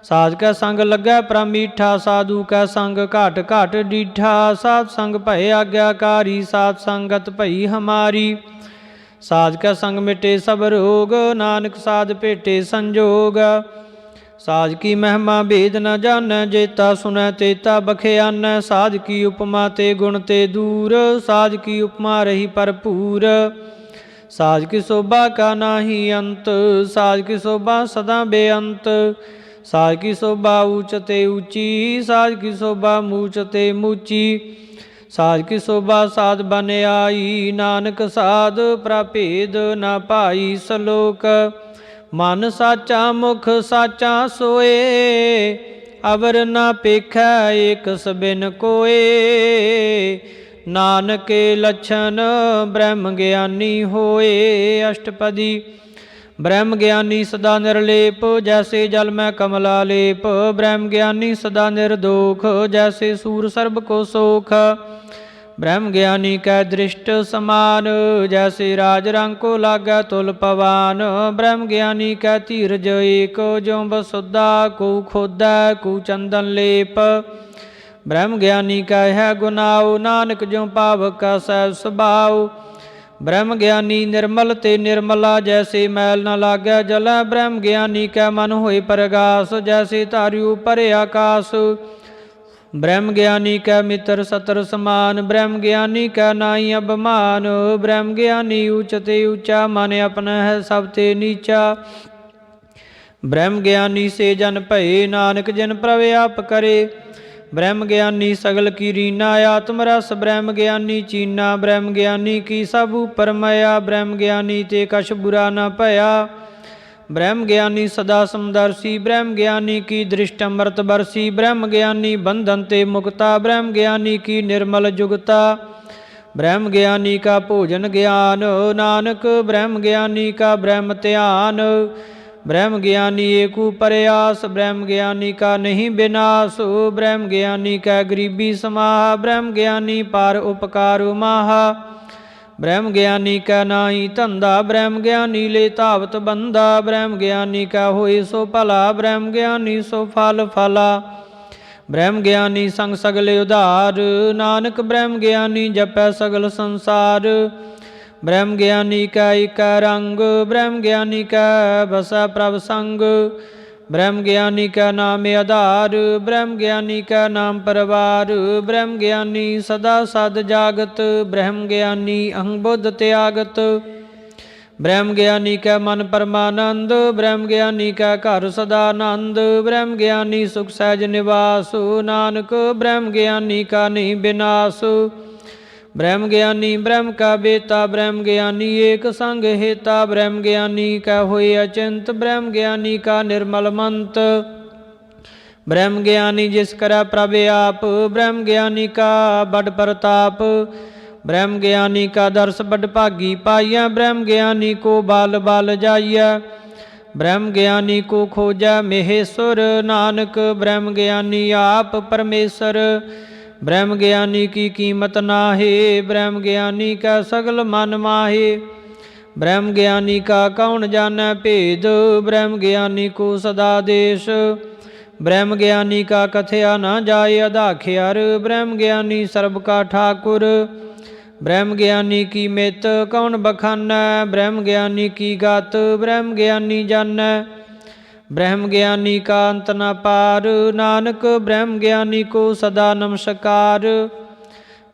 साध का संग लगै परम मीठा, साधु का संग घाट घाट डीठा। साध संग भय आज्ञाकारी, साध संगत भई हमारी। साध का संग मिटे सब रोग, नानक साध भेटे संजोग। साध की महिमा भेद न जानै, जेता सुनै तेता बखियानै। साध की उपमा ते गुण ते दूर, साध की उपमा रही भरपूर। साध की शोभा का नाही अंत, साध की शोभा सदा बेअंत। साध की शोभा ऊंच ते ऊंची, साध की शोभा मूच ते मूची। साध की शोभा साध बन आई, नानक साध प्रभेद न पाई सलोक। मन साचा मुख साचा सोए, अवर न पेखै एक सबिन कोए। नानक के लक्षण ब्रह्म ज्ञानी होए। अष्टपदी। ब्रह्म ज्ञानी सदा निर्लेप, जैसे जल में कमलालेप। ब्रह्म ज्ञानी सदा निर्दोख, जैसे सूर सर्ब को सोख। ब्रह्म ज्ञानी कै दृष्ट समान, जैसे राज रंग को लागै तुल पवान। ब्रह्म ज्ञानी कै धीरज एक, ज्यों बसुदा को खोदै को चंदन लेप। ब्रह्म ज्ञानी कै है गुनाओ, नानक ज्यों पावक का सहज स्वभाव। ब्रह्म ज्ञानी निर्मल ते निर्मला, जैसे मैल न लागै जलै। ब्रह्म ज्ञानी कै मन होए प्रगास, जैसे तारियो परे आकाश। ब्रह्म ज्ञानी कै मित्र सतर समान, ब्रह्म ज्ञानी कै नाई अभिमान। ब्रह्म ज्ञानी ऊंच ते ऊंचा, मन अपना है सब ते नीचा। ब्रह्म ज्ञानी से जन भये, नानक जिन प्रभ आप करे। ब्रह्म ज्ञानी सगल की रीना, आत्म रस ब्रह्म ज्ञानी चीना। ब्रह्म ज्ञानी की सब ऊपर मया, ब्रह्म ज्ञानी ते कछ बुरा न भया। ब्रह्म ज्ञानी सदा समदर्शी, ब्रह्म ज्ञानी की दृष्ट अमृत बरसी। ब्रह्म ज्ञानी बंधन ते मुक्ता, ब्रह्म ज्ञानी की निर्मल जुगता। ब्रह्म ज्ञानी का भोजन ज्ञान, नानक ब्रह्म ज्ञानी का ब्रह्म ध्यान। ब्रह्म ज्ञानी एक प्रयास, ब्रह्म ज्ञानी का नहीं विनाश। ब्रह्म ज्ञानी का गरीबी समाह, ब्रह्म ज्ञानी पार उपकार माहा। ब्रह्म ज्ञानी का नाई धंधा, ब्रह्म ज्ञानी ले धावत बंदा। ब्रह्म ज्ञानी का होए सो भला, ब्रह्म ज्ञानी सो फल फला। ब्रह्म ज्ञानी संग सगले उधार, नानक ब्रह्म ज्ञानी जपै सगल संसार। ब्रह्म ज्ञानी का एक रंग, ब्रह्म ज्ञानी का बसा प्रभ संग। ब्रह्म ज्ञानी का नाम आधार, ब्रह्म ज्ञानी का नाम परिवार। ब्रह्म ज्ञानी सदा सद जागत, ब्रह्म ज्ञानी अहं बुद्ध त्यागत। ब्रह्म ज्ञानी का मन परमानंद, ब्रह्म ज्ञानी का घर सदानंद। ब्रह्म ज्ञानी सुख सहज निवास, नानक ब्रह्म ज्ञानी का नहीं विनाश। ब्रह्म ज्ञानी ब्रह्म का बेता, ब्रह्म ज्ञानी एक संग हेता, ब्रह्म ज्ञानी का होए अचिंत, ब्रह्म ज्ञानी का निर्मल मंत। ब्रह्म ज्ञानी जिस करै प्रभ आप, ब्रह्म ज्ञानी का बड़ प्रताप। ब्रह्म ज्ञानी का दर्श बड़ भागी पाइया, ब्रह्म ज्ञानी को बाल बाल जाइया। ब्रह्म ज्ञानी को खोजा महेश्वर, नानक ब्रह्म ज्ञानी आप परमेश्वर। ब्रह्म ज्ञानी की कीमत नाहे, ब्रह्म ज्ञानी का सगल मन माहे। ब्रह्म ज्ञानी का कौन जानै भेद, ब्रह्म ज्ञानी को सदा देश। ब्रह्म ज्ञानी का कथया न जाए अदाख्यार, ब्रह्म ज्ञानी सर्ब का ठाकुर। ब्रह्म ज्ञानी की मित कौन बखानै, ब्रह्म ज्ञानी की गात ब्रह्म ज्ञानी जानै। ब्रह्म ज्ञानी का अंत न पार, नानक ब्रह्म ज्ञानी को सदा नमस्कार।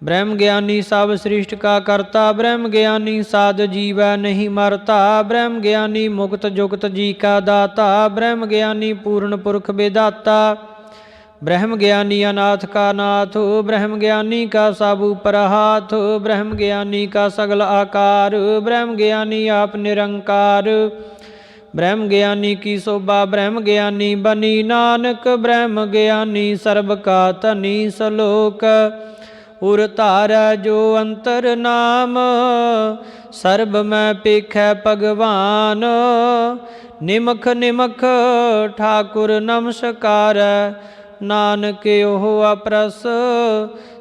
ब्रह्म ज्ञानी सब सृष्टि का करता, ब्रह्म ज्ञानी साध जीवै नहीं मरता। ब्रह्म ज्ञानी मुक्त जुक्त जी का दाता, ब्रह्म ज्ञानी पूर्ण पुरख विदाता। ब्रह्म ज्ञानी अनाथ का नाथ, ब्रह्म ज्ञानी का सब ऊपर हाथ। ब्रह्म ज्ञानी का सगल आकार, ब्रह्म ज्ञानी आप निरंकार। ब्रह्म ज्ञानी की शोभा ब्रह्म ज्ञानी बनी, नानक ब्रह्म ज्ञानी सर्ब का धनी। सलोक उर धारै जो अंतर नाम, सर्ब मैं पेखै भगवान। निमख निमख ठाकुर नमस्कार, नानक ओह अप्रस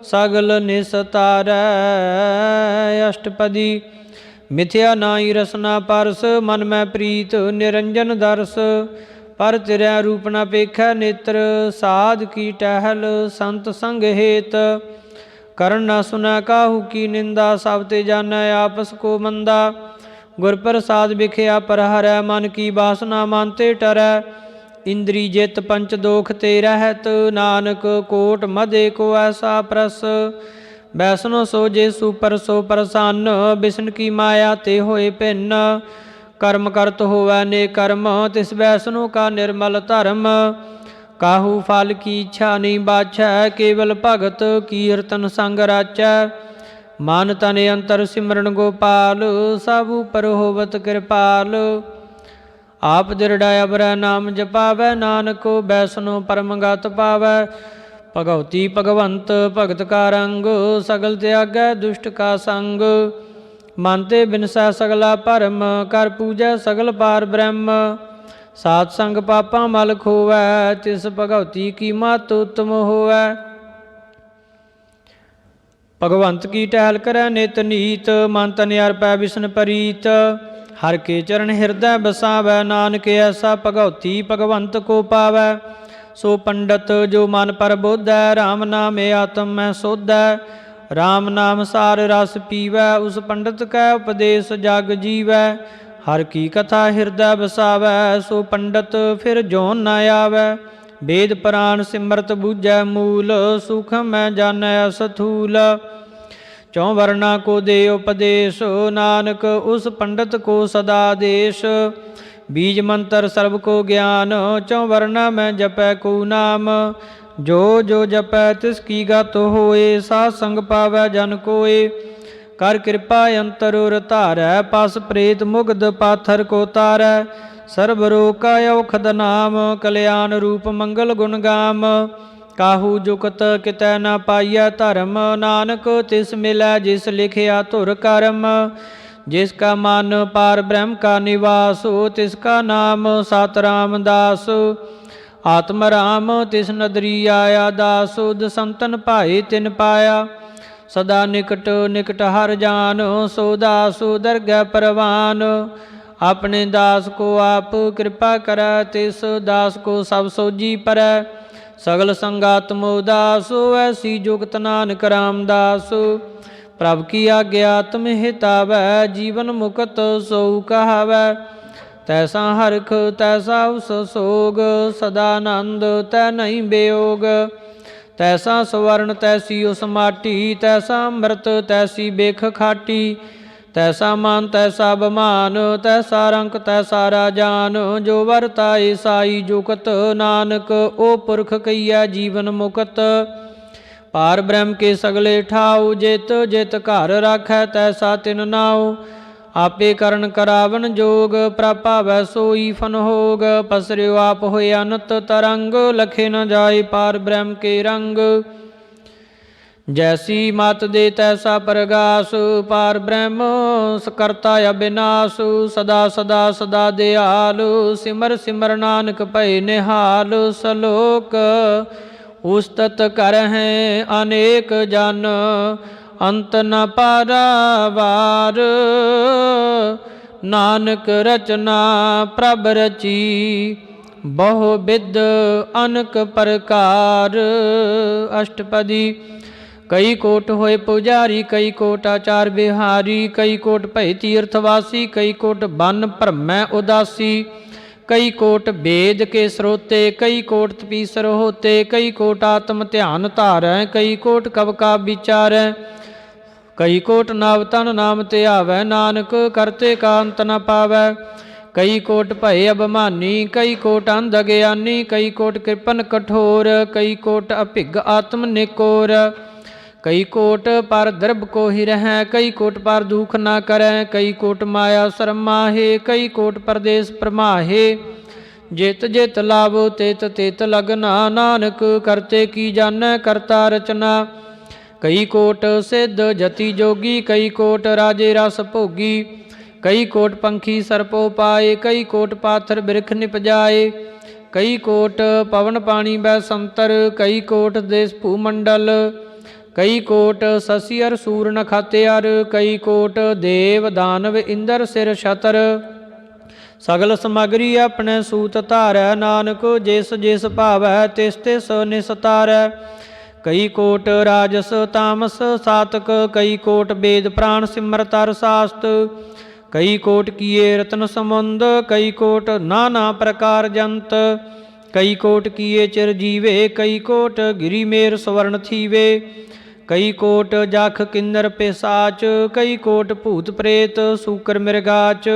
सगल निस्तारै। अष्टपदी। मिथ्या नाई रसना परस, मन में प्रीत निरंजन दर्श। पर तिरै रूप न पेखै नेत्र, साध की टहल संत संग हेत। करण न सुनै काहू की निंदा, सब ते जानै आपस को मंदा। गुर प्रसाद बिखया पर हरै, मन की बासना मानते टरै। इंद्री जित पंच दोख ते रहत, नानक कोट मदे को ऐसा प्रस। वैष्णो सो जे सुपर सो प्रसन्न, बिष्ण की माया ते होए भिन्न। कर्म करत होवै ने कर्म, तिस वैष्णो का निर्मल धर्म। काहू फल की इच्छा नहीं बाछै, केवल भगत कीर्तन संग राचै। मन तन अंतर सिमरन गोपाल, सब उपर होवत कृपाल। आप दृढ़ अबर नाम जपावै, नानक वैष्णो परम गत पावै। भगवती भगवंत भगत का रंग, सगल त्यागै दुष्ट का संग। मानते बिनसै सगला भरम, कर पूजै सगल पार ब्रह्म। सात संग पापा मल खोवै, तिस भगवती की मत उत्तम होवै। भगवंत की टहल करै नित नीत, मन तन अर्पै बिष्ण प्रीत। हर के चरण हृदय बसावै, नानक ऐसा भगवती भगवंत को पावै। सो पंडित जो मन पर बोधै, राम नाम आत्म में सोधै। राम नाम सार रस पीवै, उस पंडित कै उपदेश जग जीवै। हर की कथा हृदय बसावै, सो पंडित फिर जोन न आवै। वेद पुराण सिमरत बूझै मूल, सूखम मैं जानੈ असथूल। चौं वर्णा को दे उपदेश, नानक उस पंडित को सदा देश। बीज मंत्र सर्व को ज्ञान, चौं वर्णा में जपै को नाम। जो जो जपै तिसकी गत होए, साध संग पावै जन कोय। कर कृपा अंतर उर धारै, पस प्रेत मुग्ध पाथर को तारै। सर्व रोग का औखद नाम, कल्याण रूप मंगल गुण गाम। काहू जुगत कितै न पाइयै धर्म, नानक तिस मिलै जिस लिखिया धुर कर्म। जिसका मन पार ब्रह्म का निवास, तिसका नाम सत रामदास। आत्म राम तिस नदरी आया, दास संतन भाई तिन पाया। सदा निकट निकट हर जान, सो दास दरगह परवान। अपने दास को आप कृपा करै, तिस दास को सब सोजी परै। सगल संगात मोदास, ऐसी जुगत नानक रामदास। प्रभ की आज्ञा तुम हितावै, जीवन मुकत सो कहावै। तैसा हरख तैसा उस सोग, सदानंद तै नहीं बेयोग। तैसा स्वर्ण तैसी उस माटी, तैसा अमृत तैसी बेख खाटी। तैसा मान तैसा बमान, तैसा रंक तैसा राजान। जो वरताए साई जुकत, नानक ओ पुरख कहिया जीवन मुकत। पार ब्रह्म के सगले ठाऊ, जित जित घर राखै तैसा तिन नाऊ। आपे करण करावन जोग, प्रभ भावै सोई फन होग। पसरियो आप होय अनत तरंग, लखे न जाय पार ब्रह्म के रंग। जैसी मत दे तैसा प्रगास, पार ब्रह्म करता अविनाश। सदा सदा सदा दयाल, सिमर सिमर नानक भय निहाल। सलोक उस्तत कर हैं अनेक जन, अंत न पारावार। नानक रचना प्रभ रची, बहु विद अनक प्रकार। अष्टपदी। कई कोट होए पुजारी, कई कोट आचार बिहारी। कई कोट भय तीर्थवासी, कई कोट बन भ्रमै उदासी। कई कोट वेद के स्रोते, कई कोट तपीसर होते। कई कोट आत्म ध्यान धारै, कई कोट कब का विचारै। कई कोट नाव तन नाम ध्यावै, नानक करते का अंत न पावै। कई कोट भय अभिमानी, कई कोट अंध अज्ञानी। कई कोट कृपन कठोर, कई कोट अभिग आत्म निकोर। कई कोट पर द्रब को ही रहै, कई कोट पर दुख ना करै। कई कोट माया शरमाहे, कई कोट परदेश प्रमाहे। जित जित लाभो तित तित लगना, नानक करते की जानै करता रचना। कई कोट सिद्ध जति जोगी, कई कोट राजे रस भोगी। कई कोट पंखी सरपो पाए, कई कोट पाथर बिरख निपजाए। कई कोट पवन पानी बै संतर, कई कोट देश भूमंडल। कई कोट शशि अर सूर नखात्यार, कई कोट देव दानव इंदर सिर छतर। सगल समगरी अपने सूत धारै, नानक जिस जिस भावै तिस तिस निस्तारै। कई कोट राजस तामस सातक, कई कोट वेद प्राण सिमरत अर शास्त। कई कोट किए रत्न समुंद, कई कोट नाना प्रकार जंत। कई कोट किए चिर जीवे, कई कोट गिरी मेर स्वर्ण थीवे। कई कोट जाख किन्नर पिसाच, कई कोट भूत प्रेत सूकर मृगाच।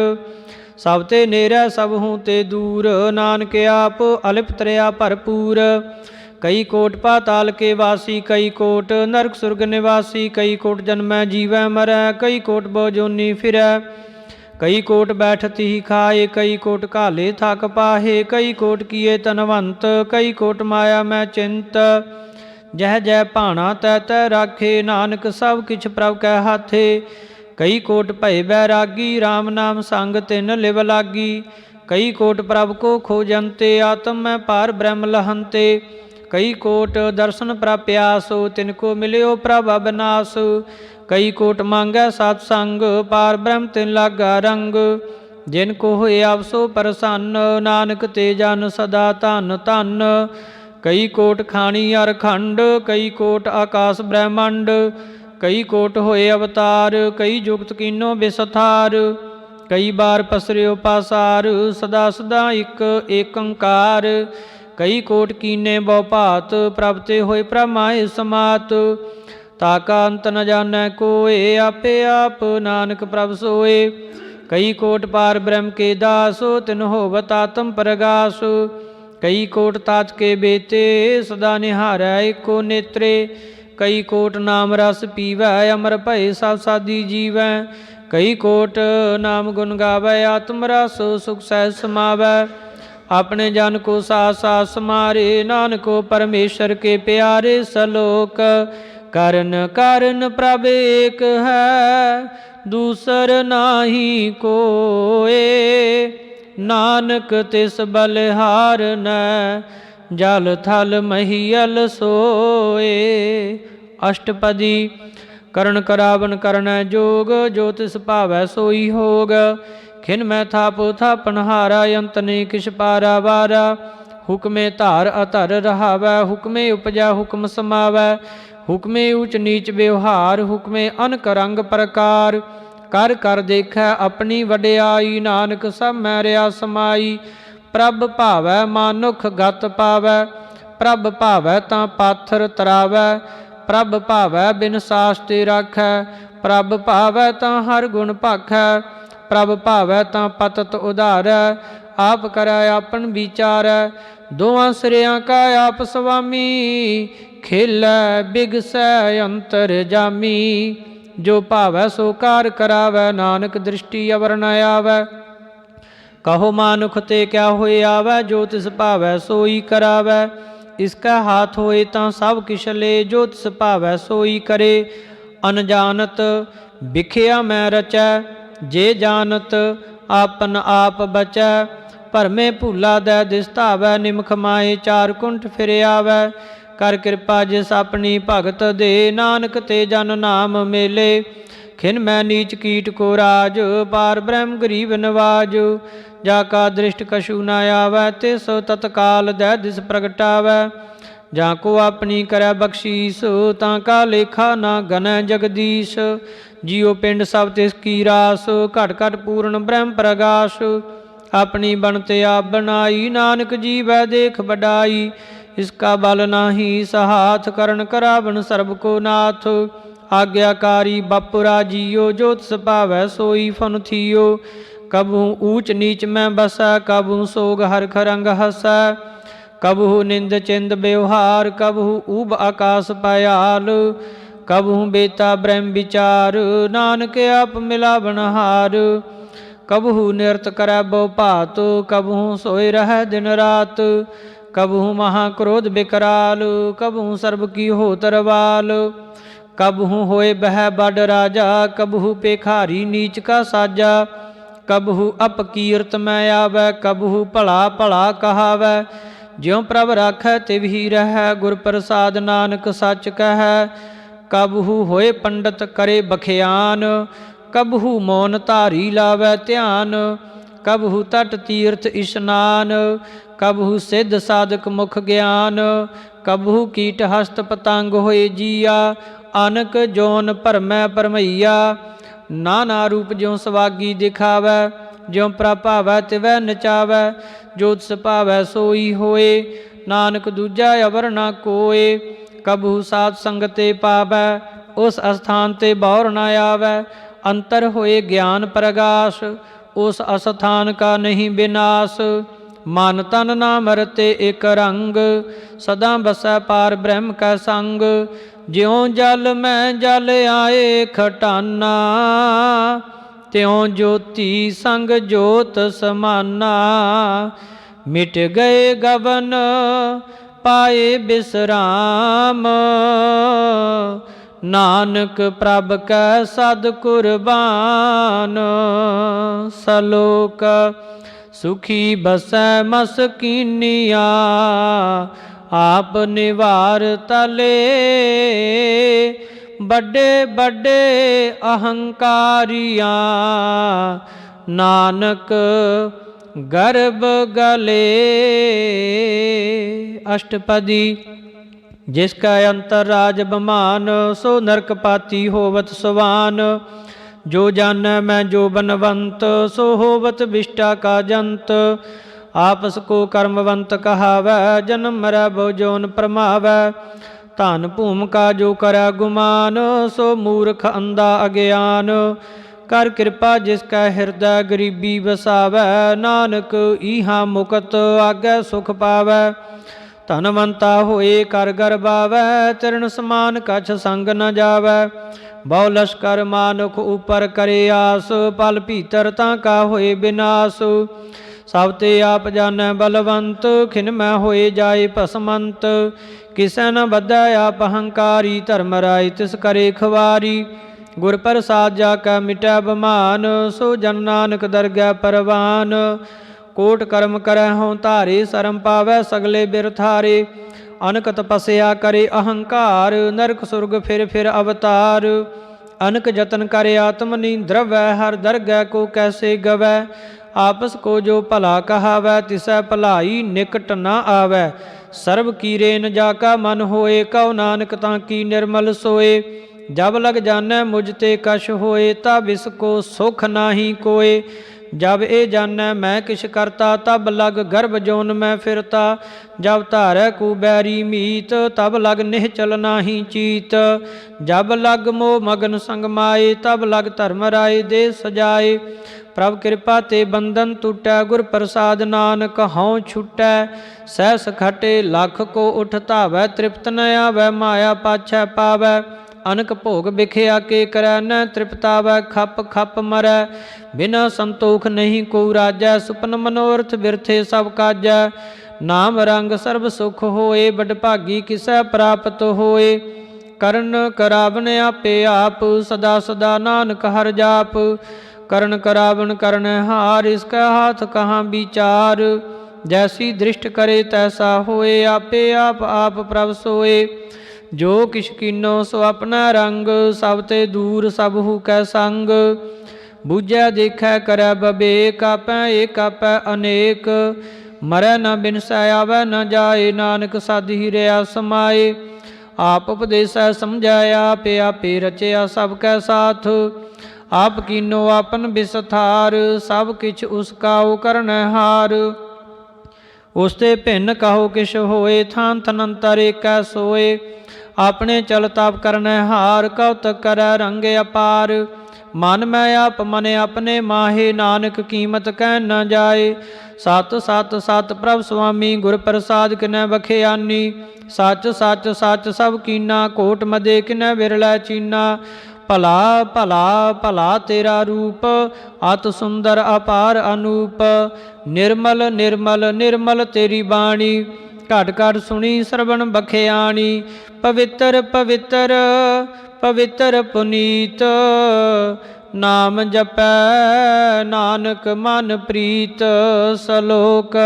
सब ते नेरै सब हूँ ते दूर, नानक आप अलिप्त रहा भरपूर। कई कोट पाताल के वासी, कई कोट नरक सुरग निवासी। कई कोट जन्मै जीवै मरै, कई कोट बहुजोनी फिरै। कई कोट बैठत ही खाए, कई कोट घाले थक पाहे। कई कोट किए तनवंत, कई कोट माया मैं चिंत। जह जह भाणा तै तै राखे, नानक सब किछ प्रभ कै हाथे। कई कोट भय बैरागी, राम नाम संग तिन लिव लागी। कई कोट प्रभ को खोजंते, आत्म में पार ब्रह्म लहंते। कई कोट दर्शन प्राप्यास, तिनको मिलियो प्रभ अविनाश। कई कोट मांगै सत्संग, पार ब्रह्म तिन लागा रंग। जिनको होए अवसो प्रसन्न, नानक ते जन सदा धन धन। कई कोट खानी अर खंड, कई कोट आकाश ब्रह्मंड। कई कोट होए अवतार, कई जुगत कीनो विस्तार। कई बार पसरियो पासार, सदा सदा एक एकंकार। कई कोट कीने बहु भात, प्रभ ते होए प्रमाए समात। ताका अंत न जानै कोय, आपे आप नानक प्रभ सोए। कई कोट पार ब्रह्म के दास, तिन होवत आत्म प्रगास। कई कोट तात के बेते, सदा निहारै एको नेत्रे। कई कोट नाम रस पीवै, अमर भय सब साधी जीवै। कई कोट नाम गुण गावै, आत्म रस सुख सहज समावै। अपने जन को सास सास समारे, नानको परमेश्वर के प्यारे। सलोक करन करन प्रभ एक है, दूसर नाही कोय। नानक तिस बलिहार न, जल थल महियल सोए। अष्टपदी। करण करावन करण जोग, जो तिस भावै सोई होग। खिन मैं थाप थापन हारा, अंत नहीं किछ पारा वारा। हुक्मे धार अधर रहावै, हुक्मे उपजा हुक्म समावै। हुक्मे ऊच नीच व्यवहार, हुक्मे अनक रंग प्रकार। कर कर देखै अपनी वडियाई, नानक सब मैं रिया समाई। प्रभ भावै मानुख गत पावै, प्रभ भावै तां पाथर तरावै। प्रभ भावै बिन सासते राखै, प्रभ भावै तां हर गुण भाखै। प्रभ भावै तां पतत उधारै, आप करै आपन विचारै। दोहां सिरियां का आप स्वामी, ਖੇਲੈ ਬਿਗਸੈ ਅੰਤਰ ਜਾਮੀ। ਜੋ ਭਾਵੈ ਸੋ ਕਾਰ ਕਰਾਵੈ, ਨਾਨਕ ਦ੍ਰਿਸ਼ਟੀ ਅਵਰ ਨ ਆਵੈ। ਕਹੋ ਮਾਨੁਖ ਤੇ ਕਿਆ ਹੋਏ ਆਵੈ, ਜੋ ਤਿਸ ਭਾਵੈ ਸੋਈ ਕਰਾਵੈ। ਇਸਕਾ ਹਾਥ ਹੋਏ ਤਾਂ ਸਭ ਕਿਛ ਲੇ, ਜੋ ਤਿਸ ਭਾਵੈ ਸੋਈ ਕਰੇ। ਅਨਜਾਨਤ ਵਿਖਿਆ ਮੈਂ ਰਚੈ, ਜੇ ਜਾਨਤ ਆਪਨ ਆਪ ਬਚੈ। ਭਰਮੇ ਭੂਲਾ ਦੈ ਦਿਸ ਧਾਵੈ, ਨਿਮਖ ਮਾਏ ਚਾਰ ਕੁੰਠ ਫਿਰ ਆਵੈ। ਕਰ ਕਿਰਪਾ ਜਿਸ ਆਪਣੀ ਭਗਤ ਦੇ, ਨਾਨਕ ਤੇ ਜਨ ਨਾਮ ਮੇਲੇ। ਖਿਨ ਮੈਂ ਨੀਚ ਕੀਟ ਕੋ ਰਾਜ, ਪਾਰ ਬ੍ਰਹਮ ਗਰੀਬ ਨਵਾਜ। ਜਾ ਕਾ ਦ੍ਰਿਸ਼ਟ ਕਛੂ ਨ ਆਵੈ, ਤਿਸ ਤਤਕਾਲ ਦੈ ਦਿਸ ਪ੍ਰਗਟਾਵੈ। ਜਾਂ ਕੋ ਆਪਣੀ ਕਰੈ ਬਖਸ਼ੀਸ, ਤਾਂ ਕਾ ਲੇਖਾ ਨਾ ਗਨੈ ਜਗਦੀਸ਼। ਜਿਉ ਪਿੰਡ ਸਭ ਤਿਸ ਕੀ ਰਾਸ, ਘਟ ਘਟ ਪੂਰਨ ਬ੍ਰਹਮ ਪ੍ਰਗਾਸ਼। ਆਪਣੀ ਬਣਤੇ ਆਪ ਬਣਾਈ, ਨਾਨਕ ਜੀਵੈ ਦੇਖ ਵਡਾਈ। ਇਸਕਾ ਬਲ ਨਾਹੀ ਸਹਾਥ, ਕਰਨ ਕਰਾਵਨ ਸਰਬ ਕੋ ਨਾਥ। ਆਗਿਆਕਾਰੀ ਬਾਪੁਰਾ ਜੀਓ, ਜੋ ਤਿਸ ਭਾਵੈ ਸੋਈ ਫਨ ਥੀਓ। ਕਬਹੂ ਊਚ ਨੀਚ ਮੈਂ ਬਸੈ, ਕਬਹੂ ਸੋਗ ਹਰਖ ਰੰਗ ਹਸੈ। ਕਬਹੂ ਨਿੰਦ ਚਿੰਦ ਬਿਵਹਾਰ, ਕਬਹੂ ਊਬ ਆਕਾਸ ਪਾਇਆਲ। ਕਬਹੂ ਬੇਤਾ ਬ੍ਰਹਮ ਵਿਚਾਰ, ਨਾਨਕ ਆਪ ਮਿਲਾਵਨ ਹਾਰ। ਕਬਹੂ ਨਿਰਤ ਕਰੈ ਬਹੁ ਭਾਤ, ਕਬਹੂ ਸੋਇ ਰਹੈ ਦਿਨ ਰਾਤ। ਕਬਹੂ ਮਹਾ ਕ੍ਰੋਧ ਬਿਕਰਾਲ, ਕਬਹੂ ਸਰਬ ਕੀ ਹੋ ਤਰਵਾਲ। ਕਬਹੂ ਹੋਏ ਬਹਿ ਬਡ ਰਾਜਾ, ਕਬਹੂ ਪੇਖਾਰੀ ਨੀਚ ਕਾ ਸਾਜਾ। ਕਬਹੂ ਅਪਕੀਰਤ ਮੈਂ ਆਵੈ, ਕਬਹੂ ਭਲਾ ਭਲਾ ਕਹਾਵੈ। ਜਿਉ ਪ੍ਰਭ ਰਾਖੈ ਤਿਵ ਹੀ ਰਹੈ, ਗੁਰ ਪ੍ਰਸਾਦ ਨਾਨਕ ਸੱਚ ਕਹੈ। ਕਬਹੂ ਹੋਏ ਪੰਡਤ ਕਰੇ ਬਖਿਆਨ, ਕਬਹੂ ਮੌਨ ਧਾਰੀ ਲਾਵੈ ਧਿਆਨ। ਕਬਹੂ ਤਟ ਤੀਰਥ ਇਸ਼ਨਾਨ, ਕਬਹੂ ਸਿੱਧ ਸਾਧਕ ਮੁਖ ਗਿਆਨ। ਕਬਹੂ ਕੀਟ ਹਸਤ ਪਤੰਗ ਹੋਏ ਜੀਆ, ਅਨਕ ਜੋਨ ਭਰਮੈ ਭਰਮਈਆ। ਨਾਨਾ ਰੂਪ ਜਿਉ ਸਵਾਗੀ ਦਿਖਾਵੈ, ਜਿਉ ਪ੍ਰਭਾਵੈ ਤਿਵੈ ਨਚਾਵੈ। ਜੋ ਤਿਸ ਭਾਵੈ ਸੋਈ ਹੋਏ, ਨਾਨਕ ਦੂਜਾ ਅਵਰ ਨਾ ਕੋਏ। ਕਬਹੂ ਸਾਧ ਸੰਗਤੇ ਪਾਵੈ, ਉਸ ਅਸਥਾਨ ਤੇ ਬੌਰ ਨ ਆਵੈ। ਅੰਤਰ ਹੋਏ ਗਿਆਨ ਪ੍ਰਗਾਸ਼, ਉਸ ਅਸਥਾਨ ਕਾ ਨਹੀਂ ਬਿਨਾਸ਼। ਮਨ ਤਨ ਨਾਮ ਰਤੇ ਇਕ ਰੰਗ, ਸਦਾ ਬਸੈ ਪਾਰ ਬ੍ਰਹਮ ਕੈ ਸੰਗ। ਜਿਉ ਜਲ ਮੈਂ ਜਲ ਆਏ ਖਟਾਨਾ, ਤਿਉ ਜੋਤੀ ਸੰਗ ਜੋਤ ਸਮਾਨਾ। ਮਿਟ ਗਏ ਗਵਨ ਪਾਏ ਬਿਸਰਾਮ, ਨਾਨਕ ਪ੍ਰਭ ਕੈ ਸਦ ਕੁਰਬਾਨ। ਸਲੋਕ ਸੁਖੀ ਬਸੈ ਮਸਕੀਨੀਆ, ਆਪ ਨਿਵਾਰ ਤਲੇ। ਵੱਡੇ ਵੱਡੇ ਅਹੰਕਾਰੀਆਂ, ਨਾਨਕ ਗਰਭ ਗਲੇ। ਅਸ਼ਟਪਦੀ। ਜਿਸ ਕਾ ਅੰਤਰ ਰਾਜ ਬਮਾਨ, ਸੋ ਨਰਕ ਪਾਤੀ ਹੋਵਤ ਸਵਾਨ। ਜੋ ਜਾਨੈ ਮੈਂ ਜੋ ਬਨਵੰਤ, ਸੋ ਹੋਵਤ ਵਿਸ਼ਟਾ ਕਾ ਜੰਤ। ਆਪਸ ਕੋ ਕਰਮਵੰਤ ਕਹਾਵੈ, ਜਨਮ ਮਰੈ ਬਹੁ ਜੋਨ ਭਰਮਾਵੈ। ਧਨ ਭੂਮ ਕਾ ਜੋ ਕਰੈ ਗੁਮਾਨ, ਸੋ ਮੂਰਖ ਅੰਧਾ ਅਗਿਆਨ। ਕਰ ਕਿਰਪਾ ਜਿਸ ਕੈ ਹਿਰਦੈ ਗਰੀਬੀ ਵਸਾਵੈ, ਨਾਨਕ ਈਹਾ ਮੁਕਤ ਆਗੈ ਸੁਖ ਪਾਵੈ। ਧਨਵੰਤਾ ਹੋਏ ਕਰ ਗਰਬਾਵੈ, ਤਿਰਣ ਸਮਾਨ ਕਛ ਸੰਗ ਨ ਜਾਵੈ। ਬਹੁ ਲਸ਼ਕਰ ਮਾਨੁਖ ਉਪਰ ਕਰੇ ਆਸ, ਪਲ ਭੀਤਰ ਤਾਂ ਕਾ ਹੋਏ ਬਿਨਾਸ਼। ਸਭ ਤੇ ਆਪ ਜਾਣੈ ਬਲਵੰਤ, ਖਿਨ ਮੈਂ ਹੋਏ ਜਾਏ ਭਸਮੰਤ। ਕਿਸੈ ਨ ਬੱਧੈ ਆਪ ਹੰਕਾਰੀ, ਧਰਮ ਰਾਇ ਤਿਸ ਕਰੇ ਖਵਾਰੀ। ਗੁਰ ਪ੍ਰਸਾਦ ਜਾ ਕੈ ਮਿਟੈ ਬਮਾਨ, ਸੋ ਜਨ ਨਾਨਕ ਦਰਗਹਿ ਪਰਵਾਨ। ਕੋਟ ਕਰਮ ਕਰੈ ਹੋਂ ਧਾਰੇ, ਸਰਮ ਪਾਵੈ ਸਗਲੇ ਬਿਰਥਾਰੇ। ਅਨਕ ਤਪੱਸਿਆ ਕਰੇ ਅਹੰਕਾਰ, ਨਰਕ ਸੁਰਗ ਫਿਰ ਫਿਰ ਅਵਤਾਰ। ਅਨਕ ਜਤਨ ਕਰੇ ਆਤਮ ਨੀਂਦਰਵੈ, ਹਰ ਦਰਗਹਿ ਕੋ ਕੈਸੇ ਗਵੈ। ਆਪਸ ਕੋ ਜੋ ਭਲਾ ਕਹਾਵੈ, ਤਿਸੈ ਭਲਾਈ ਨਿਕਟ ਨ ਆਵੈ। ਸਰਬ ਕੀਰੇ ਨ ਜਾ ਕਾ ਮਨ ਹੋਏ, ਕਉ ਨਾਨਕ ਤਾਂ ਕੀ ਨਿਰਮਲ ਸੋਏ। जब लग जानै मुझ ते कछ होए, तब इसको सुख नाही कोय। जब ए जानै मैं किछ करता, तब लग गर्भ जोन में फिरता। जब धारै कुबैरी मीत, तब लग निहचल नाही चीत। जब लग मोह मगन संग माए, तब लग धर्म राय दे सजाए। प्रभ कृपा ते बंधन टूटै, गुर प्रसाद नानक हौं छुटै। सहस खटे लख को उठ धावै, तृप्त न आवै माया पाछै पावै। अनक भोग बिखिया के करै, न तृप्तावै खप खप मरै। बिना संतोख नहीं को राजै, सुपन मनोरथ बिरथे सब काजै। नाम रंग सर्ब सुख होए, बडभागी किसै प्राप्त होए। करन करावन आपे आप, सदा सदा नानक हर जाप। करन करावन करन हार, इसका हाथ कहाँ विचार। जैसी दृष्ट करे तैसा होए, आपे आप प्रभ सोए। जो किछ कीनो सो अपना रंग, सब ते दूर सबहु कै संग। बूझै देखै करै बबेक, आपै एक आपै अनेक। मरै न बिनसै आवै न जाए, नानक साधि रहा समाए। आप उपदेसै समझाया, आपे आपे रचया सब कै साथ। आप कीनो आपन बिसथार, सब किछ उसकाओ करन हार। उसते भिन्न कहो किश होए, थान थनंतर एकै सोए। अपने चल ताप करन हार, कौतक करै रंग अपार। मन मैं आप मन अपने माहे, नानक कीमत कह न जाए। सत सत सत प्रभ स्वामी, गुर प्रसाद किनै बखियानी। सच सच सच सब कीना, कोट मदे किनै बिरलै चीना। भला भला भला तेरा रूप, अत सुंदर अपार अनूप। निर्मल निर्मल निर्मल तेरी बाणी, घट घट सुनी श्रवण बखियाणी। पवित्र पवित्र पवित्र पुनीत, नाम जपै नानक मन प्रीत। सलोक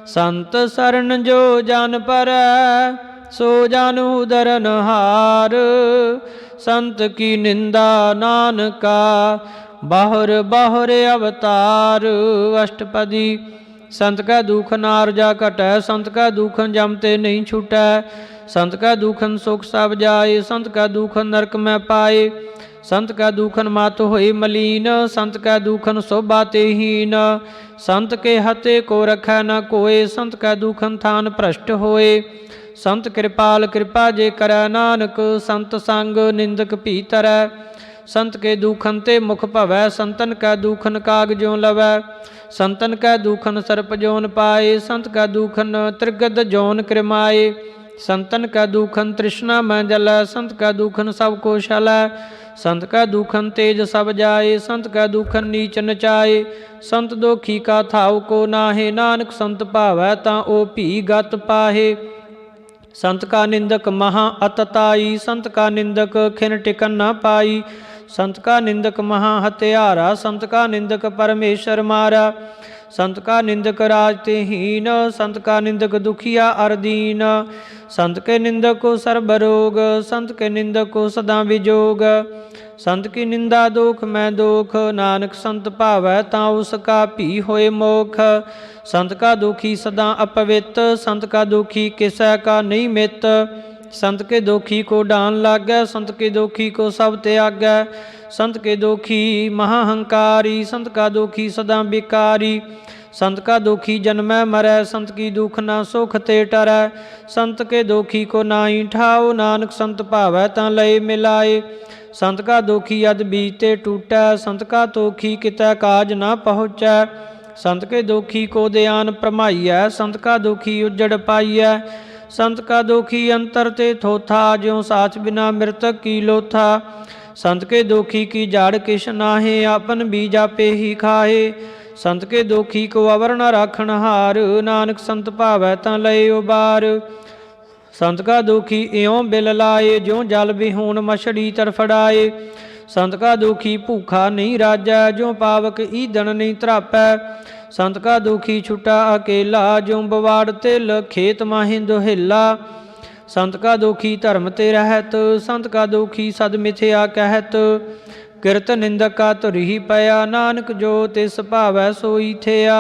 संत सरन जो जन परै, सो जन उदरन हार। संत की निंदा नानका, बाहुर बाहुर अवतार। अष्टपदी। संत का दुख नारजा घटै, संत का दुखन जम ते नहीं छूटै। संत का दुखन सुख सब जाए, संत का दुखन नरक में पाए। संत का दुखन मात होए मलीन, संत का दुखन शोभा ते हीन। संत के हते को रखै न कोय, संत का दुखन थान भ्रष्ट होए। संत कृपाल कृपा जे करै, नानक संत संग निंदक भी तरै। संत के दुखन ते मुख भवै, संतन का दुखन काग ज्यों लवै। संतन का दुखन सर्प जोन पाए, संत का दुखन त्रिगद जोन कृमाए। संतन का दुखन तृष्णा में जलै, संत का दुखन सब को शलै। संत का दुखन तेज सब जाए, संत का दुखन नीच नचाए। संत दोखी का थाव को नाहे, नानक संत भावै तां ओ भी गत पाहे। संत का निंदक महा अतताई, संत का निंदक खिन टिकन न पाई। संत का निंदक महा हत्यारा, संत का निंदक परमेश्वर मारा। संत का निंदक राज ते हीन, संत का निंदक दुखिया अर दीन। संत के निंदक को सर्ब रोग, संत के निंदक को सदा विजोग। संत की निंदा दोख मैं दोख, नानक संत भावै तां उसका भी होए मोख। संत का दुखी सदा अपवित, संत का दुखी किसै का नहीं मित। संत के दोखी को डान लागै, संत के दोखी को सब त्यागै। संत के दोखी महाहंकारी, संत का दोखी सदा बिकारी। संत का दोखी जन्मै मरै, संत की दुख ना सुख ते टरै। संत के दोखी को नाई ठाओ, नानक संत भावै तां लय मिलाए। संत का दोखी अद बीज ते टूटै, संत का दोखी कितै काज ना पहुँचै। संत के दोखी को दयान प्रमाइयै, संत का दोखी उजड़ पाइयै। संत का दोखी अंतर ते थोथा, ज्यों साच बिना मृतक की लोथा। संत के दोखी की जाड़ किश नाहे, आपन बीज आपे ही खाहे। संत के दोखी को अवर न राखण हार, नानक संत भावै तां लय उबार। संत का दुखी इयों बिल लाए, ज्यों जल विहून मछड़ी तड़फड़ाए। संत का दुखी भूखा नहीं राजै, ज्यों पावक ईंधन नहीं त्रापै। संत का दुखी छुटा अकेला, ज्यों बवाड़ तिल खेत माहिं दुहिला। संत का दुखी धर्म ते रहत, संत का दुखी सद मिथ्या कहत। किरत निंदक का तुरही पया, नानक जो तिस भावै सोई थिया।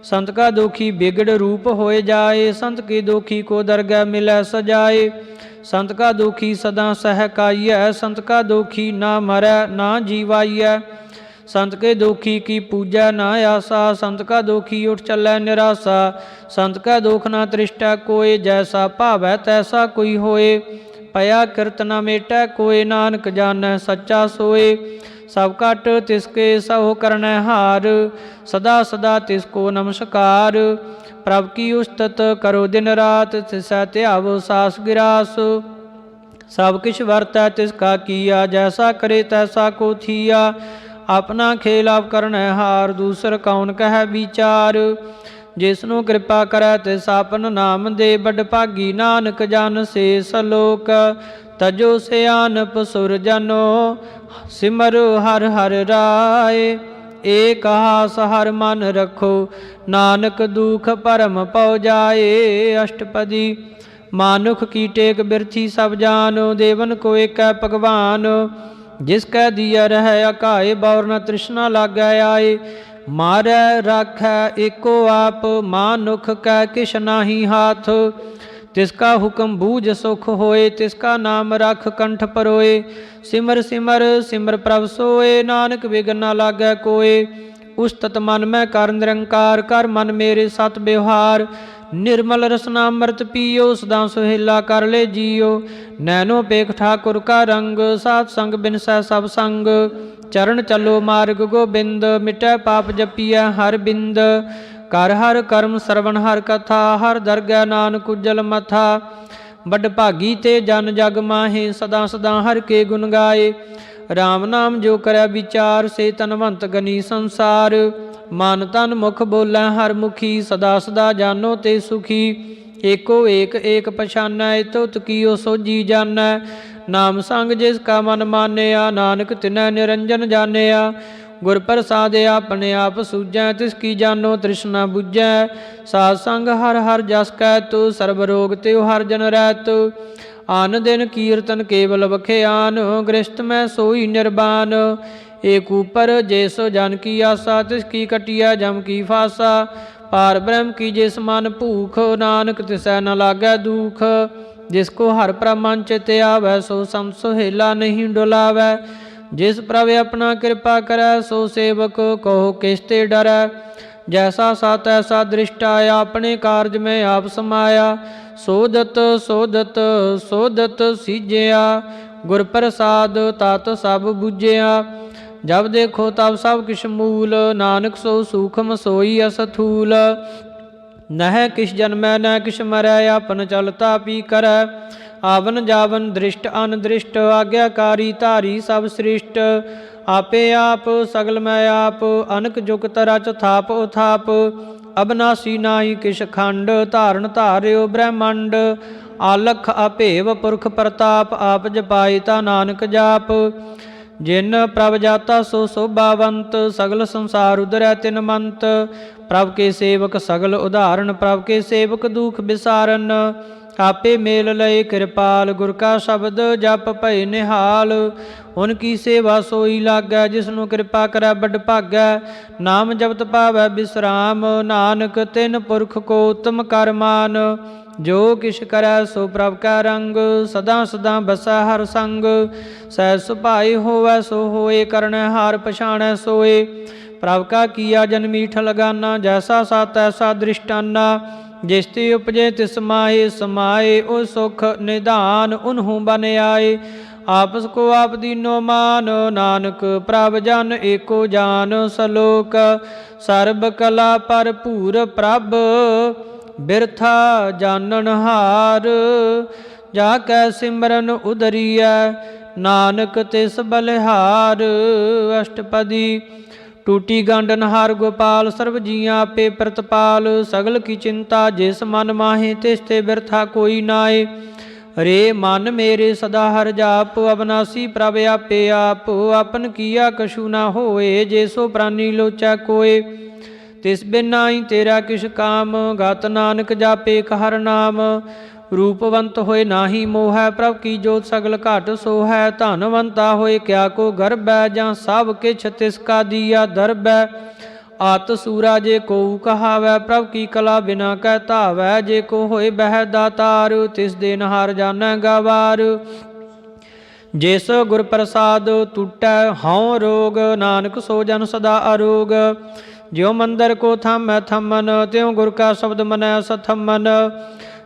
संत का दोखी बिगड़ रूप होए जाए, संत के दोखी को दरगह मिलै सजाए। संत का दोखी सदा सहकाइयै, संत का दोखी ना मरै ना जीवाइयै। संत के दोखी की पूजै ना आसा, संत का दोखी उठ चलै निरासा। संत का दोख ना तृष्टै कोय, जैसा भावै तैसा कोई होए। पया किरत न मेटै कोय, नानक जानै सच्चा सोए। सब कट तिसके सहो करनै हार, सदा सदा तिसको नमस्कार। प्रभ की उस्तत करो दिन रात, तिसै ध्यावो सास गिरास। सब किछ वरतै तिसका कीया, जैसा करे तैसा को थिया। अपना खेल आप करनै हार, दूसर कौन कहै विचार। जिसनु कृपा करै तिस आपन नाम दे, बड़ भागी नानक जन से सलोक। तजो सियानप सुर जनो, सिमर हर हर राय। एक हास हर मन रखो, नानक दुख परम पौ जाए। अष्टपदी। मानुख की टेक बिरथी सब जानो, देवन को एक भगवान। जिसकै दिया रह अकाए, बौर न तृष्णा लागै आए। मारै राखै एको आप, मानुख कै किश नाहि हाथ। तिसका हुक्म बूझ सुख होए, तिसका नाम रख कंठ परोए। सिमर सिमर सिमर प्रभ सोए, नानक विघ्न न लागै कोय। उस्तत मन मैं कर निरंकार, कर मन मेरे सत व्यवहार। निर्मल रसना अमृत पियो, सदा सुहेला कर ले जियो। नैनो पेख ठाकुर का रंग, सात संग बिनसै सब संग। चरण चलो मार्ग गोबिंद, मिटै पाप जपिया हर बिंद। कर हर कर्म श्रवण हर कथा, हर दरगह नानक उज्जल मथा। बड़ भागी ते जन जग माहे, सदा सदा हर के गुण गाए। राम नाम जो करै विचार, से तनवंत गनी संसार। मन तन मुख बोलै हर मुखी, सदा सदा जानो ते सुखी। एको एक एक पछानै, तुत कियो सोझी जानै। नाम संग जिसका मन मानया, नानक तिनै निरंजन जानिया। गुर प्रसाद अपने आप सूझै, तिसकी जानो तृष्णा बुझै। साध संग हर हर जस कहतु, सर्ब रोग त्यो हर जन रहतु। आन दिन कीर्तन केवल बख्यान, गृहस्थ में सोई निर्वाण। एक ऊपर जैसो जन की आशा, तिसकी कटिया जम की फासा। पार ब्रह्म की जिस मन भूख, नानक तिसै न लागै दुख। जिसको हर प्रमन चित आवै, सो संत सुहेला नहीं डुलावै। जिस प्रभ अपना कृपा करै, सो सेवक कहो किसते डरै। जैसा सा तैसा दृष्टा, अपने कारज में आप समाया। सोदत सोदत सोदत सीजया, गुर प्रसाद तत सब बुझिया। जब देखो तब सब किश मूल, नानक सो सूखम सोई असथूल। नह किश जन्मै न किश मरै, अपन चलता पी करै। आवन जावन दृष्ट अनदृष्ट, आज्ञाकारी धारी सब सृष्ट। आपे आप सगल मैं आप, अनक जुगत रच थाप उथाप। अबनासी नाहि किश खंड, धारण धार्यो ब्रह्मंड। आलख अभेव पुरख प्रताप, आप जपाई ता नानक जाप। जिन प्रभ जाता सो शोभावंत, सगल संसार उदरै तिन मंत। प्रभ के सेवक सगल उदाहरण, प्रभ के सेवक दुख बिसारन। आपे मेल लय कृपाल, गुर का शब्द जप भय निहाल। उनकी सेवा सोई लागै, जिसनु कृपा करै बड़ भागै। नाम जपत पावै बिसराम, नानक तिन पुरख को उत्तम कर मान। जो किश करै सो प्रभ का रंग, सदा सदा बसै हर संग। सहज सुभाई होवै सो होए, करनै हार पछाणै सोए। प्रभ का किया जन मीठ लगाना, जैसा सा तैसा दृष्टाना। जिसते उपजे तिस माहे समाए, ओ सुख निधान उन्हूं बन आए। आपस को आप दीनो मान, नानक प्रभ जन एको जान। सलोक सर्ब कला भरपूर प्रभ, बिरथा जानन हार। जाकै सिमरन उदरिया, नानक तिस बलिहार। अष्टपदी। टूटी गांडन हार गोपाल, सर्व जियां आपे प्रतपाल। सगल की चिंता जिस मन माहे, तिस ते बिरथा कोई नाए। रे मन मेरे सदा हर जाप, अबनासी प्रभ आपे आप। अपन किया कछु ना होए, जे सो प्राणी लोचै कोय। तिस बिन नाई तेरा किश काम, गत नानक जापे हर नाम। रूपवंत होए नाही मोह, प्रभ की जोत सगल घट सोहै। धनवंता होए क्या को गर्भ है, जां सब किछ तिसका दिया दरब है। आत सूरा जे को कहावै, प्रभ की कला बिना कह धावै। जे को होए बह दातार, तिस देनहार जानੈ गवार। जिस गुर प्रसाद टूटै हਉ रोग, नानक सो जन सदा अरोग। ज्यों मंदिर को थामै थमन, त्यों गुर का शब्द मनै सथमन।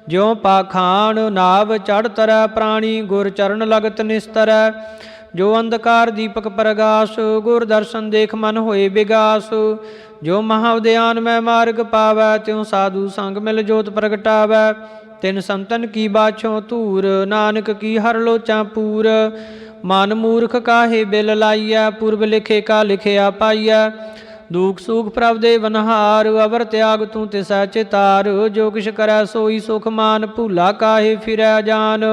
ज्यों पाखान नाव चढ़ तरੈ, प्राणी गुर चरण लगत निस्तरै। जो अंधकार दीपक प्रगास, गुर दर्शन देख मन होए विगास। जो महाउद्यान में मार्ग पावै, त्यों साधु संग मिल जोत प्रगटावै। तिन संतन की बाछों धूर, नानक की हर लोचां पूर। मन मूर्ख काहे बिल लाइयै, पूर्व लिखे का लिखिया पाइयै। दुख सुख प्रभ दे बनहार, अवर त्याग तू तिसै चितार। जो किछ करै सोई सुख मान, भूला काहे फिरै जान।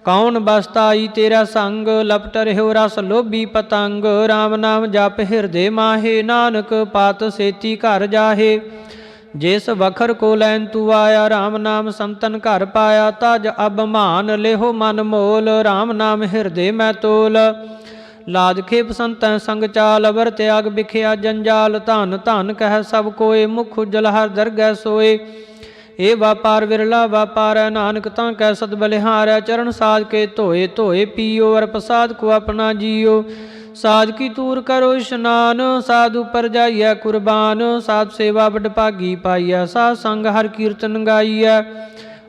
कौन बसताई तेरा संग, लपट रहो रस लोभी पतंग। राम नाम जप हिरदे माहे, नानक पात सेती घर जाहे। जिस वखर को लैन तू आया, राम नाम संतन घर पाया। तज अब मान लेहो मन मोल, राम नाम हिरदे मैं तोल। लाद खेप संतै संग चाल, अवर त्याग बिखिया जंजाल। धन धन कह सब कोय, मुख उज्जल हर दरगह सोए। ए व्यापार विरला व्यापार है, नानक तां कै सद बलिहार है। चरण साध के धोए धोए पियो, और प्रसाद को अपना जियो। साध की तूर करो स्नान, साधु पर जाइए कुर्बान। साध सेवा बड़ भागी पाइया, साध संग हर कीर्तन गाइया।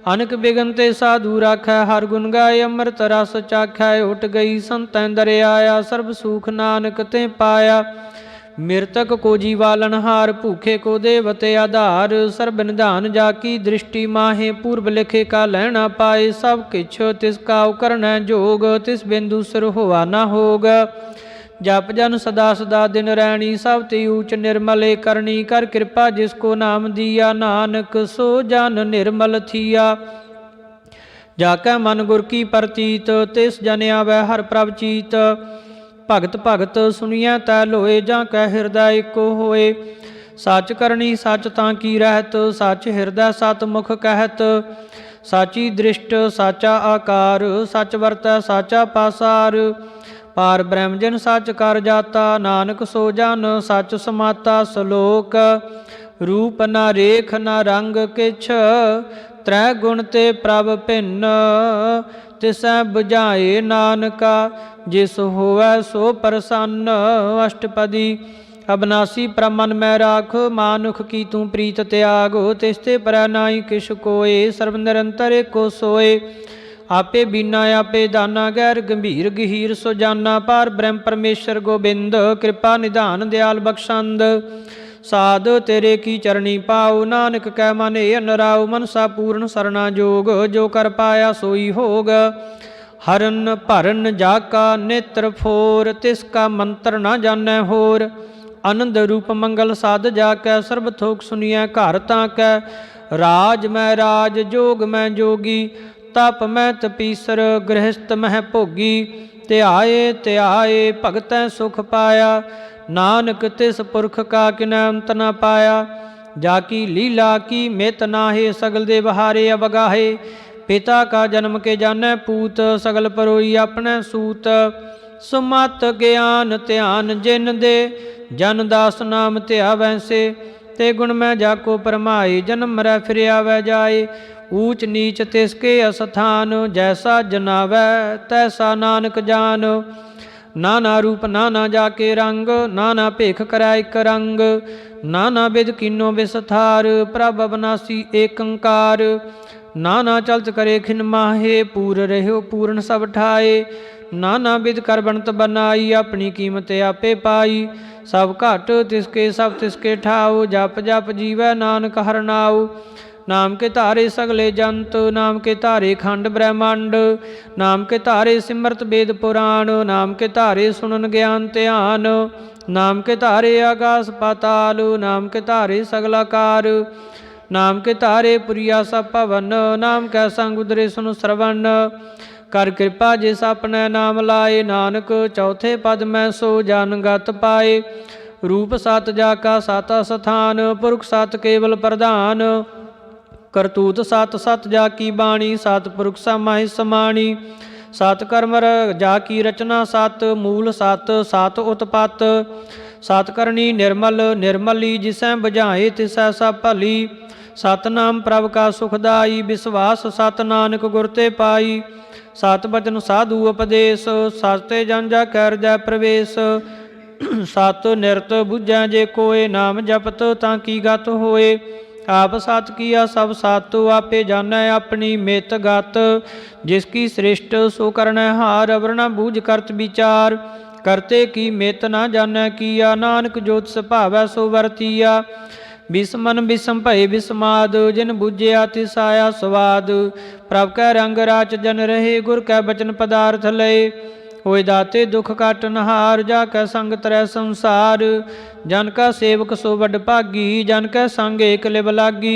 अनक बिगन ते साधु राखै, हर गुण गाय अमृत रस चाखै। उठ गई संतैं दरियाया, सर्ब सुख नानक ते पाया। मृतक को जीवालनहार, भूखे को देवते आधार। सर्ब निधान जाकी दृष्टि माहे, पूर्व लिखे का लहना पाए। सब किछ तिसका करनै जोग, तिस बिंदु सिर होआ न होग। जप जन सदा सदा दिन रैणी, सब ते ऊच निर्मले करनी। कर कृपा जिसको नाम दिया, नानक सो जन निर्मल थिया। जाकै मन गुर की प्रतीत, तिस जन आवै हर प्रभ चीत। भगत भगत सुनिया तै लोए, जाकै हृदय एको होए। सच करनी सच तां की रहत, सच हृदय सत मुख कहत। साची दृष्ट साचा आकार, सच वरतै साचा पासार। पार ब्रह्म जिन सच कर जाता, नानक सो जन सच समाता। सलोक रूप न रेख न रंग किछ, त्रै गुण ते प्रभ भिन्न। तिसै बुझाए नानका, जिस होवै सो प्रसन्न। अष्टपदी अबनासी प्रमन मैं राख, मानुख की तू प्रीत त्याग। तिसते पर नाई किश कोय, सर्व निरंतर एको सोए। आपे बीना आपे दाना, गैर गंभीर गहीर सो जाना। पार ब्रह्म परमेश्वर गोबिंद, कृपा निधान दयाल बख्शंद। साध तेरे की चरणी पाओ, नानक कै मन ए नराओ। मनसा पूर्ण सरना जोग, जो कर पाया सोई होग। हरन भरन जाका नेत्र फोर, तिसका मंत्र न जानै होर। आनंद रूप मंगल साध जाकै, सर्ब थोक सुनिया घर ताकै। राज मैं राज, जोग मैं जोगी, तप मैं तपीसर। गृहस्थ मह भोगी, ध्याए ध्याए भगतै सुख पाया। नानक तिस पुरख का किनै अंत न पाया। जाकी लीला की मित नाहे, सगल दे बहारे अवगाहे। पिता का जन्म के जानै पूत, सगल परोई अपने सूत। सुमत ज्ञान ध्यान जिन दे, जन दास नाम ध्यावै से। ते गुण मैं जाको परमाए, जन्म मरै फिर आवै जाए। ऊच नीच तिसके अस्थान, जैसा जनावै तैसा नानक जान। नाना रूप नाना जाके रंग, नाना भेख करै इक रंग। नाना विध कीनो विस्तार, प्रभ अविनाशी एक अंकार। नाना चलत करे खिन माहे, पूर रहो पूर्ण सब ठाए। नाना विध कर बनत बनाई, अपनी कीमत आपे पाई। सब घट तिसके सब तिसके ठाओ, जप जप जीवै नानक हर नाऊ। नाम के धारे सगले जंत, नाम के धारे खंड ब्रह्मांड। नाम के धारे सिमरत वेद पुराण, नाम के धारे सुनन ज्ञान ध्यान। नाम के धारे आकाश पाताल, नाम के धारे सगलाकार। नाम के धारे पुरिया सब भवन, नाम कै संग उदरे सुन श्रवण। कर कृपा जिस अपने नाम लाए, नानक चौथे पद में सो जन गत पाए। रूप सत जाका सत स्थान, पुरख सत केवल प्रधान। करतूत सत सत जाकी बाणी, सतपुरुख समाहि समाणी। सत कर्म जाकी रचना सत, मूल सत सत उत्पत। सतकरणी निर्मल निर्मली जिसै बुझाए तिसै सब भली। सतनाम प्रभ का सुखदाई विश्वास सत नानक गुर ते पाई। सत बचन साधु उपदेश सते जन जा कर जय प्रवेश। सत निरत बुझै जे कोय नाम जपत ताकि गत होए। आप सत किया सब सत आपे जानै अपनी मित गत। जिसकी सृष्ट सो करनै हार अवर न बूझ करत विचार। करते की मित न जानै किया नानक जोत सुभावै सो वरतिया। बिसमन बिसम भय बिस्माद जिन बुझिया तिस आया स्वाद। प्रभ कै रंग राच जन रहे गुर कै बचन पदार्थ लय। होए दाते दुख काटनहार जा कै संग तरै संसार। जन का सेवक सो वड भागी जन कै संग एक लिव लागी।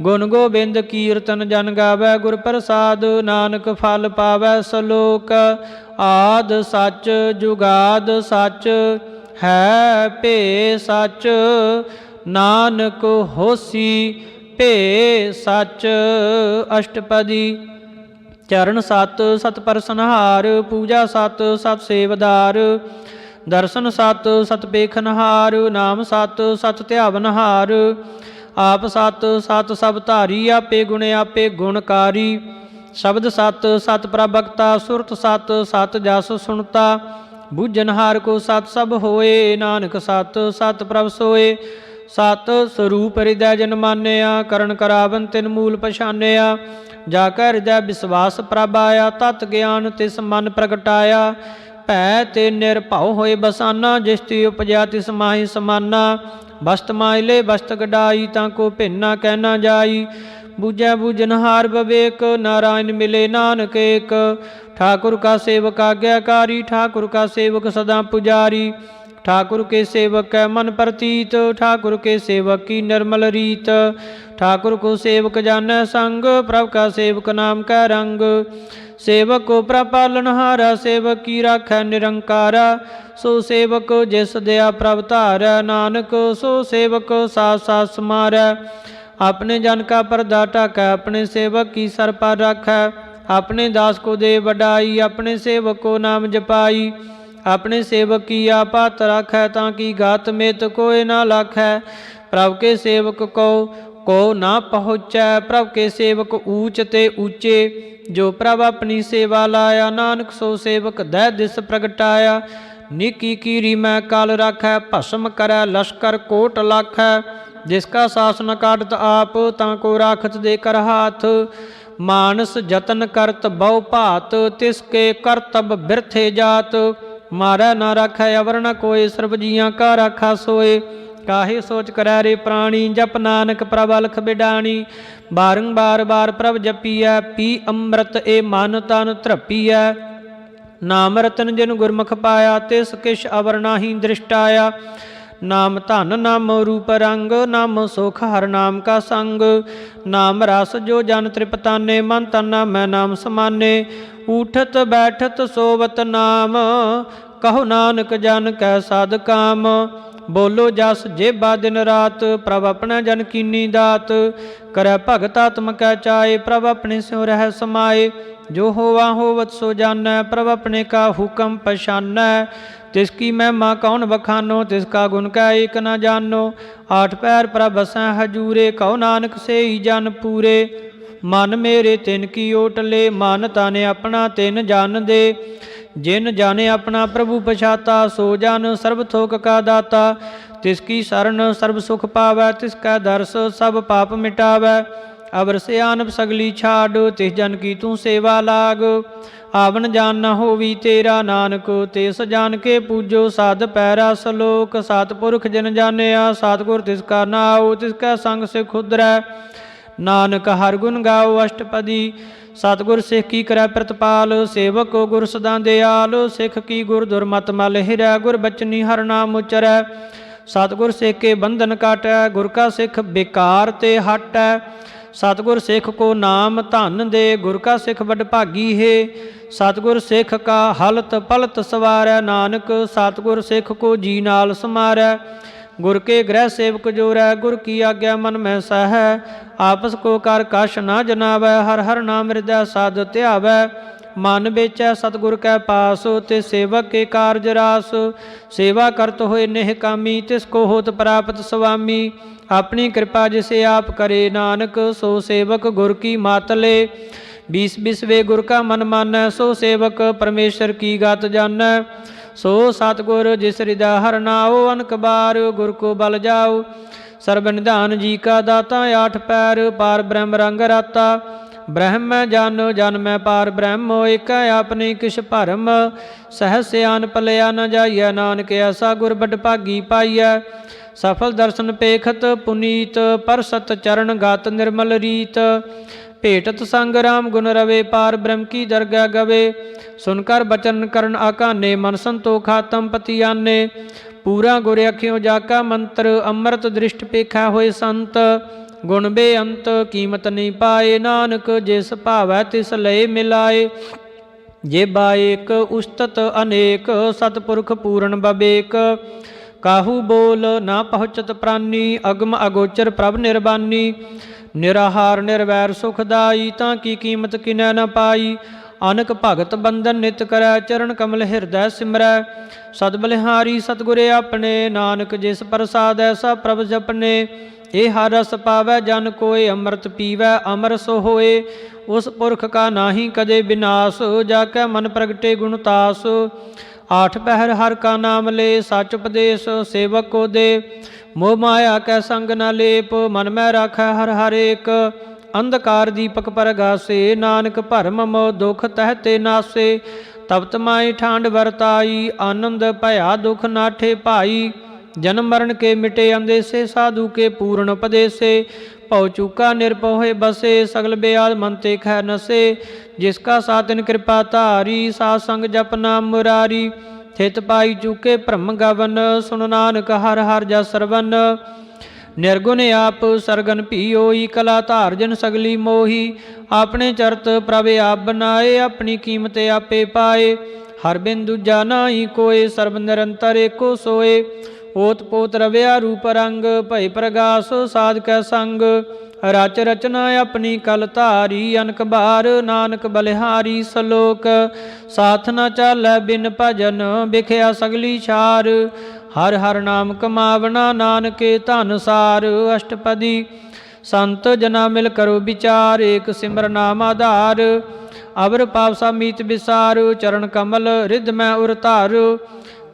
गुण गोबिंद कीर्तन जन गावै गुर प्रसाद। नानक फल पावै सलोक आद सच जुगाद सच है भे सच। नानक होसी भे सच। अष्टपदी। चरण सत सत परसनहार पूजा सत सत सेवदार। दर्शन सत सत पेखनहार नाम सत सत ध्यावनहार। आप सत सत सब धारी आपे गुण आपे गुणकारी। शब्द सत सत प्रभक्ता सुरत सत सत जस सुनता। बूझनहार को सत सब होए नानक सत सत प्रभ सोए। सत स्वरूप हृदय जन मानिया करण करावन तिन मूल पछानिया। जाकर हृदय विश्वास प्रभ आया तत् ज्ञान तिस मन प्रगटाया। भै ते निरभਉ होए बसाना जिसती उपजा तिस माहि समाना। बस्त माइले बस्त गडाई ताको भिन्ना कहना जाई। बूझै बूझनहार विवेक नारायण मिले नानक एक। ठाकुर का सेवक आज्ञाकारी ठाकुर का सेवक सदा पुजारी। ठाकुर के सेवक है मन प्रतीत ठाकुर के सेवक की निर्मल रीत। ठाकुर को सेवक जानै संग प्रभ का सेवक नाम का रंग। सेवक को प्रभ पालनहारा सेवक की राखै निरंकारा। सो सेवक जिस दया प्रभ धारै नानक सो सेवक साथ साथ समारै। अपने जन का परदा ढाकै अपने सेवक की सर पर राखै। अपने दास को दे बढ़ाई अपने सेवक को नाम जपाई। अपने सेवक की आपात राखै ताकि घात मित कोय ना लाखै। प्रभ के सेवक को ना पहुँचै प्रभ के सेवक ऊंच ते ऊंचे। जो प्रभ अपनी सेवा लाया नानक सो सेवक दै दिस प्रगटाया। निकी कीरी मैं काल राखै भस्म करै लश्कर कोट लाखै। जिसका शासन काटत आप ताको राखत दे कर हाथ। मानस जतन करत बहु भात तिसके करतब बिरथे जात। मारै ना राखै अवर न कोय सर्ब जियां का राखा सोए। काहे सोच करै रे प्राणी जप नानक प्रभ अलख बिडाणी। बारंबार बार प्रभ जपीਐ पी अमृत ए मन तन तृपीਐ। नाम रतन जिन गुरमुख पाया तिस किश अवर नाहि दृष्टाया। नाम धन नाम रूप रंग नाम सुख हर नाम का संग। नाम रस जो जन तृपताने मन तन मैं नाम समाने। उठत बैठत सोवत नाम कहो नानक जन कै साध काम। बोलो जस जेबा दिन रात प्रभ अपना जन कीनी दात। करै भगत आत्म कै चाए प्रभ अपने स्यों रह समाए। जो होवा होवत सो जानै प्रभ अपने का हुक्म पछानै। तिसकी महिमा कौन बखानो तिसका गुण कै एक न जानो। आठ पैर प्रभ बसै हजूरे कहो नानक से ही जन पूरे। मन मेरे तिन की ओट ले मन ताने अपना तिन जान दे। जिन जाने अपना प्रभु पछाता सो जन सर्ब थोक का दाता। तिसकी शरण सर्ब सुख पावै तिसका दर्श सब पाप मिटावै। अवर से आनब सगली छाड़ तिस जन की तू सेवा लाग। आवन जान न होवी तेरा नानक तिस जान के पूजो साध पैरा सलोक। सतपुरख जिन जानिया सतगुर तिसका नाओ तिसका संग से खुदरै। नानक हर गुण गाओ अष्टपदी। सतगुर सिख की करै प्रतिपाल सेवक को गुर सदा दयाल। सिख की गुर दुर्मत मल हिरै गुर बचनी हर नाम उचरै। सतगुर सिख के बंधन काटै गुर का सिख बेकार ते हटै। सतगुर सिख को नाम धन दे गुर का सिख बड़ भागी है। सतगुर सिख का हलत पलत सवारै नानक सतगुर सिख को जी नाल समारै। गुर के गृह सेवक जोरै गुर की आज्ञा मन में सहै। आपस को कर कश न जनावै हर हर नाम हृदय साध ध्यावै। मन बेचै सतगुर कै पास, ते सेवक के कारज रास। सेवा करत होए नेह कामी, तिसको होत प्राप्त स्वामी। अपनी कृपा जिसे आप करे नानक, सो सेवक गुर की मात ले। 20 बिसवे गुर का मन मानै, सो सेवक परमेश्वर की गात जानै। सो सतगुर जिस हृदय हर नाओ, अनक बार गुर को बल जाओ। सर्वनिधान जी का दाता, 8 पैर पार ब्रह्म रंग राता। ब्रह्म जन जन मैं पार ब्रह्म, एक आपने किश भरम। सहज सियान पलिया न जाइए, नानक ऐसा गुर बड भागी पाइयै। सफल दर्शन पेखत पुनीत, पर सत चरण गात निर्मल रीत। भेटत संग राम गुण रवे, पार ब्रह्म की दरगह गवे। सुनकर बचन करण आकाने, मन संतोख आतम पति आने। पूरा गुर अखियों जाका मंत्र, अमृत दृष्ट पेखा होए संत। गुण बेअंत कीमत नहीं पाए, नानक जिस भावै तिस लय मिलाए। जे बाएक उस्तत अनेक, सतपुरख पूर्ण बबेक। काहू बोल ना पहुँचत प्राणी, अगम अगोचर प्रभ निर्बानी। निराहार निर्वैर सुखदाई, ताकि कीमत किनै न पाई। अनक भगत बंधन नित करै, चरण कमल हृदय सिमरै। सद बलिहारी सतगुरे अपने, नानक जिस प्रसाद ऐसा प्रभ जपने। ये हर रस पावै जन कोय, अमृत पीवै अमर सो होए। उस पुरख का नाही कदे विनाश, जाकै मन प्रगटे गुणतास। 8 पहर हर का नाम ले, सच उपदेश सेवक को दे। मोह माया कै संग न लेप, मन में राखै हर हर एक। अंधकार दीपक परगासे, नानक भरम मोह दुख तहते नासे। तपत माई ठांड वरताई, आनंद भया दुख नाठे भाई। जन्म मरण के मिटे अंदेसे, साधु के पूर्ण उपदेसे। भौ चूका निरपौ होए बसे, सगल ब्याज मन ते खै नसे। जिसका सातिन कृपा धारी, साध संग जप नाम मुरारी। थित पाई चूके भ्रम गवन, सुन नानक हर हर जस सरवन। निर्गुण आप सरगन भी होई, कला धार जन सगली मोही। अपने चरत प्रभ आप बनाए, अपनी कीमत आपे पाए। हर बिन दूजा नाई कोय, सर्ब निरंतर एको सोए। ओत पोत रव्या रूप रंग, भय प्रगास साध कै संग। रच रचना अपनी कल धारी, अनक बार नानक बलिहारी। सलोक साथ न चालै बिन भजन, बिखया सगली छार। हर हर नाम कमावना, नानके धन सार। अष्टपदी संत जना मिल करो विचार, एक सिमर नाम आधार। अवर पावसा मीत विसार, चरण कमल रिद मैं उर धार।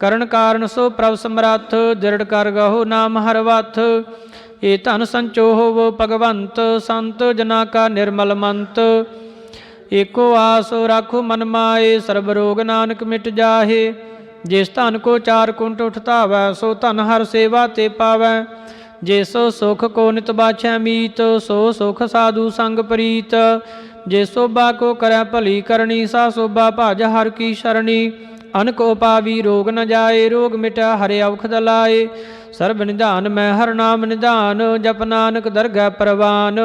करण कारण सो प्रभ समरथ, दृढ़ कर गहो नाम हर वथ। ये धन संचो होवो भगवंत, संत जना का निर्मल मंत। एको आस राखो मन माए, सर्ब रोग नानक मिट जाहे। जिस धन को 4 कुंट उठतावै, सो धन हर सेवा ते पावै। जेसो सुख को नित बाछै मीत, सो सुख साधु संग प्रीत। जे शोभा को करै भली करनी, सा शोभा भज हर की शरणी। अनक उपावी रोग न जाए, रोग मिटै हरे औखद लाए। सर्ब निधान मैं हर नाम निधान, जप नानक दरगह परवान।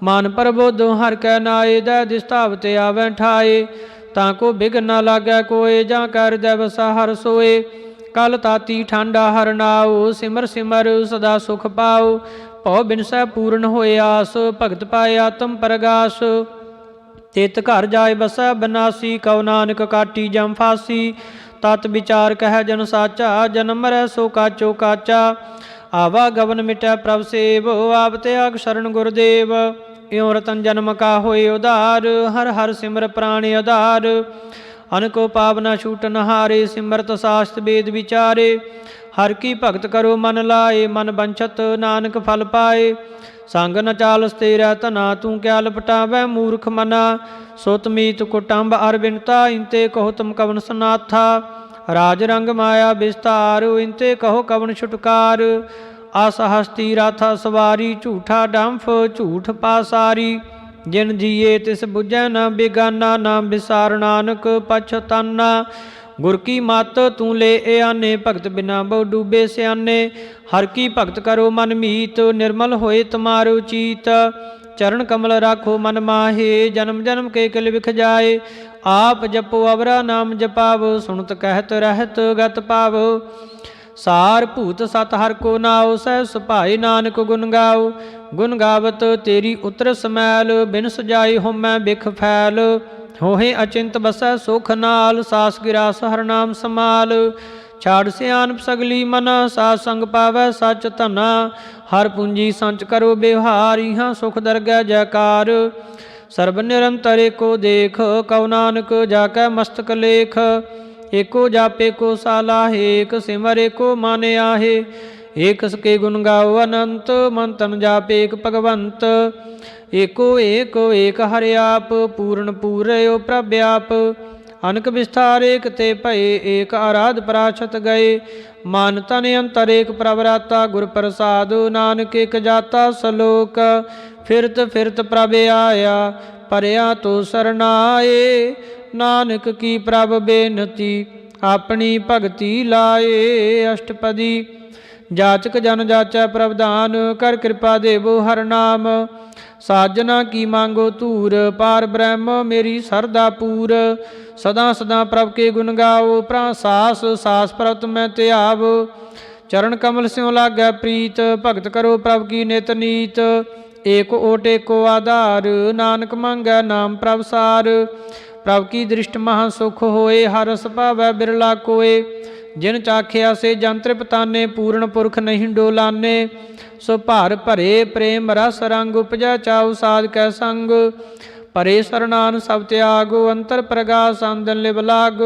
मान प्रबोधो हर कै नाए, दै दिस्तावते आवै ठाए। ताको बिघ न लागै कोय, जा कर हृदय बसा हर सोए। कल ताती ठांडा हर नाओ, सिमर सिमर सदा सुख पाओ। भौ बिनसै पूर्ण होए आस, भगत पाए आत्म परगास। तित घर जाए बसै बनासी, कौ नानक काटी जम फासी। तत विचार कह जन साचा, जन्म मरै सो काचो काचा। आवा गवन मिटै प्रभ सेव, आप त्याग शरण गुरदेव। इਉਂ रतन जन्म का होए उधार, हर हर सिमर प्राण आधार। अनको पावना छूट नहारे, सिमरत शास्त्र वेद विचारे। हर की भगत करो मन लाए, मन बंछत नानक फल पाए। संग न चालस तेरा तना, तू क्या लपटावै मूर्ख मना। सुत मीत कुटुंब अरबिनता, इंते कहो तुम कवन सनाथा। राज रंग माया विस्तार, इंते कहो कवन छुटकार। आस हस्ती राथा सवारी, झूठा डंफ झूठ पासारी। जिन जिए तिस बुझै न बेगाना, नाम विसार नानक पछताना। गुर की मत तू ले आने, भगत बिना बहु डूबे सियाने। हर की भगत करो मन मीत, निर्मल होए तुम्हारो चीत। चरण कमल राखो मन माहे, जन्म जन्म के किल विख जाए। आप जपो अवरा नाम जपावो, सुनत कहत रहत गत पावो। सार भूत सत हर को नाओ, सह सुभाए नानक गुण गाओ। गुण गावत तेरी उतर समैल, बिन सजाए होमै बिख फैल। ਹੋਹੇ ਅਚਿੰਤ ਬਸੈ ਸੁਖ ਨਾਲ। ਸਾਸ ਗਿਰਾਸ ਹਰ ਨਾਮ ਸਮਾਲ। ਛਾੜ ਸਿਆਣਪ ਸਗਲੀ ਮਨ ਸਾਧ ਸੰਗ ਪਾਵੈ ਸਚ ਧਨਾ। ਹਰ ਪੂੰਜੀ ਸੰਚ ਕਰੋ ਬਿਵਹਾਰ ਇਹਾਂ ਸੁਖ ਦਰਗਹਿ ਜੈਕਾਰ। ਸਰਬ ਨਿਰੰਤਰ ਏਕੋ ਦੇਖ ਕਉ ਨਾਨਕ ਜਾ ਕੈ ਮਸਤਕ ਲੇਖ। ਏਕੋ ਜਾਪ ਏਕੋ ਸਾਲਾਹੇ ਏਕ ਸਿਮਰ ਏਕੋ ਮਨ ਆਹੇ। ਏਕ ਸਕੇ ਗੁਣ ਗਾਓ ਅਨੰਤ ਮਨ ਤਨ ਜਾਪ ਏਕ ਭਗਵੰਤ। ਏਕੋ ਏਕ ਹਰਿ ਆਪ ਪੂਰਨ ਪੂਰਯੋ ਪ੍ਰਭ ਆਪ। ਅਨਕ ਵਿਸਥਾਰ ਏਕ ਤੇ ਭਏ ਏਕ ਆਰਾਧ ਪਰਾਛਤ ਗਏ। ਮਨ ਤਨ ਅੰਤਰ ਏਕ ਪ੍ਰਭ ਰਾਤਾ ਗੁਰ ਪ੍ਰਸਾਦ। ਨਾਨਕ ਏਕ ਜਾਤਾ ਸਲੋਕ ਫਿਰਤ ਫਿਰਤ ਪ੍ਰਭ ਆਇਆ। ਪਰਿਆ ਤੋ ਸਰਨਾਏ ਨਾਨਕ ਕੀ ਪ੍ਰਭ ਬੇਨਤੀ ਆਪਣੀ ਭਗਤੀ ਲਾਏ। ਅਸ਼ਟਪਦੀ ਜਾਚਕ ਜਨ ਜਾਚੈ ਪ੍ਰਭਧਾਨ ਕਰ ਕਿਰਪਾ ਦੇਵੋ ਹਰ ਨਾਮ। ਸਾਜਨਾ ਕੀ ਮੰਗੋ ਧੂਰ ਪਾਰ ਬ੍ਰਹਮ ਮੇਰੀ ਸਰਦਾ ਪੂਰ। ਸਦਾ ਸਦਾ ਪ੍ਰਭ ਕੇ ਗੁਣ ਗਾਓ ਪ੍ਰਾ ਸਾਸ ਸਾਸ ਪ੍ਰਭਤ ਮੈਂ ਧਿਆਵ। ਚਰਨ ਕਮਲ ਸਿਉ ਲਾਗੈ ਪ੍ਰੀਤ ਭਗਤ ਕਰੋ ਪ੍ਰਭ ਕੀ ਨਿਤ ਨੀਤ। ਏਕ ਓਟ ਏਕੋ ਆਧਾਰ ਨਾਨਕ ਮੰਗੈ ਨਾਮ ਪ੍ਰਭ ਸਾਰ। ਪ੍ਰਭ ਕੀ ਦ੍ਰਿਸ਼ਟ ਮਹਾ ਸੁਖ ਹੋਏ ਹਰ ਰਸ ਭਾਵੈ ਬਿਰਲਾ ਕੋਏ। ਜਿਨ ਚਾਖਿਆ ਸੇ ਜਨ ਤ੍ਰਿਪਤਾਨੇ ਪੂਰਨ ਪੁਰਖ ਨਹੀਂ ਡੋਲਾਨੇ। ਸੋ ਭਾਰ ਭਰੇ ਪ੍ਰੇਮ ਰਸ ਰੰਗ ਉਪਜੈ ਚਾਉ ਸਾਧ ਕੈ ਸੰਗ। ਭਰੇ ਸਰਨਾਨ ਸਭ ਤਿਆਗੋ ਅੰਤਰ ਪ੍ਰਗਾਸ ਆਂਦਨ ਲਿਵ ਲਾਗ।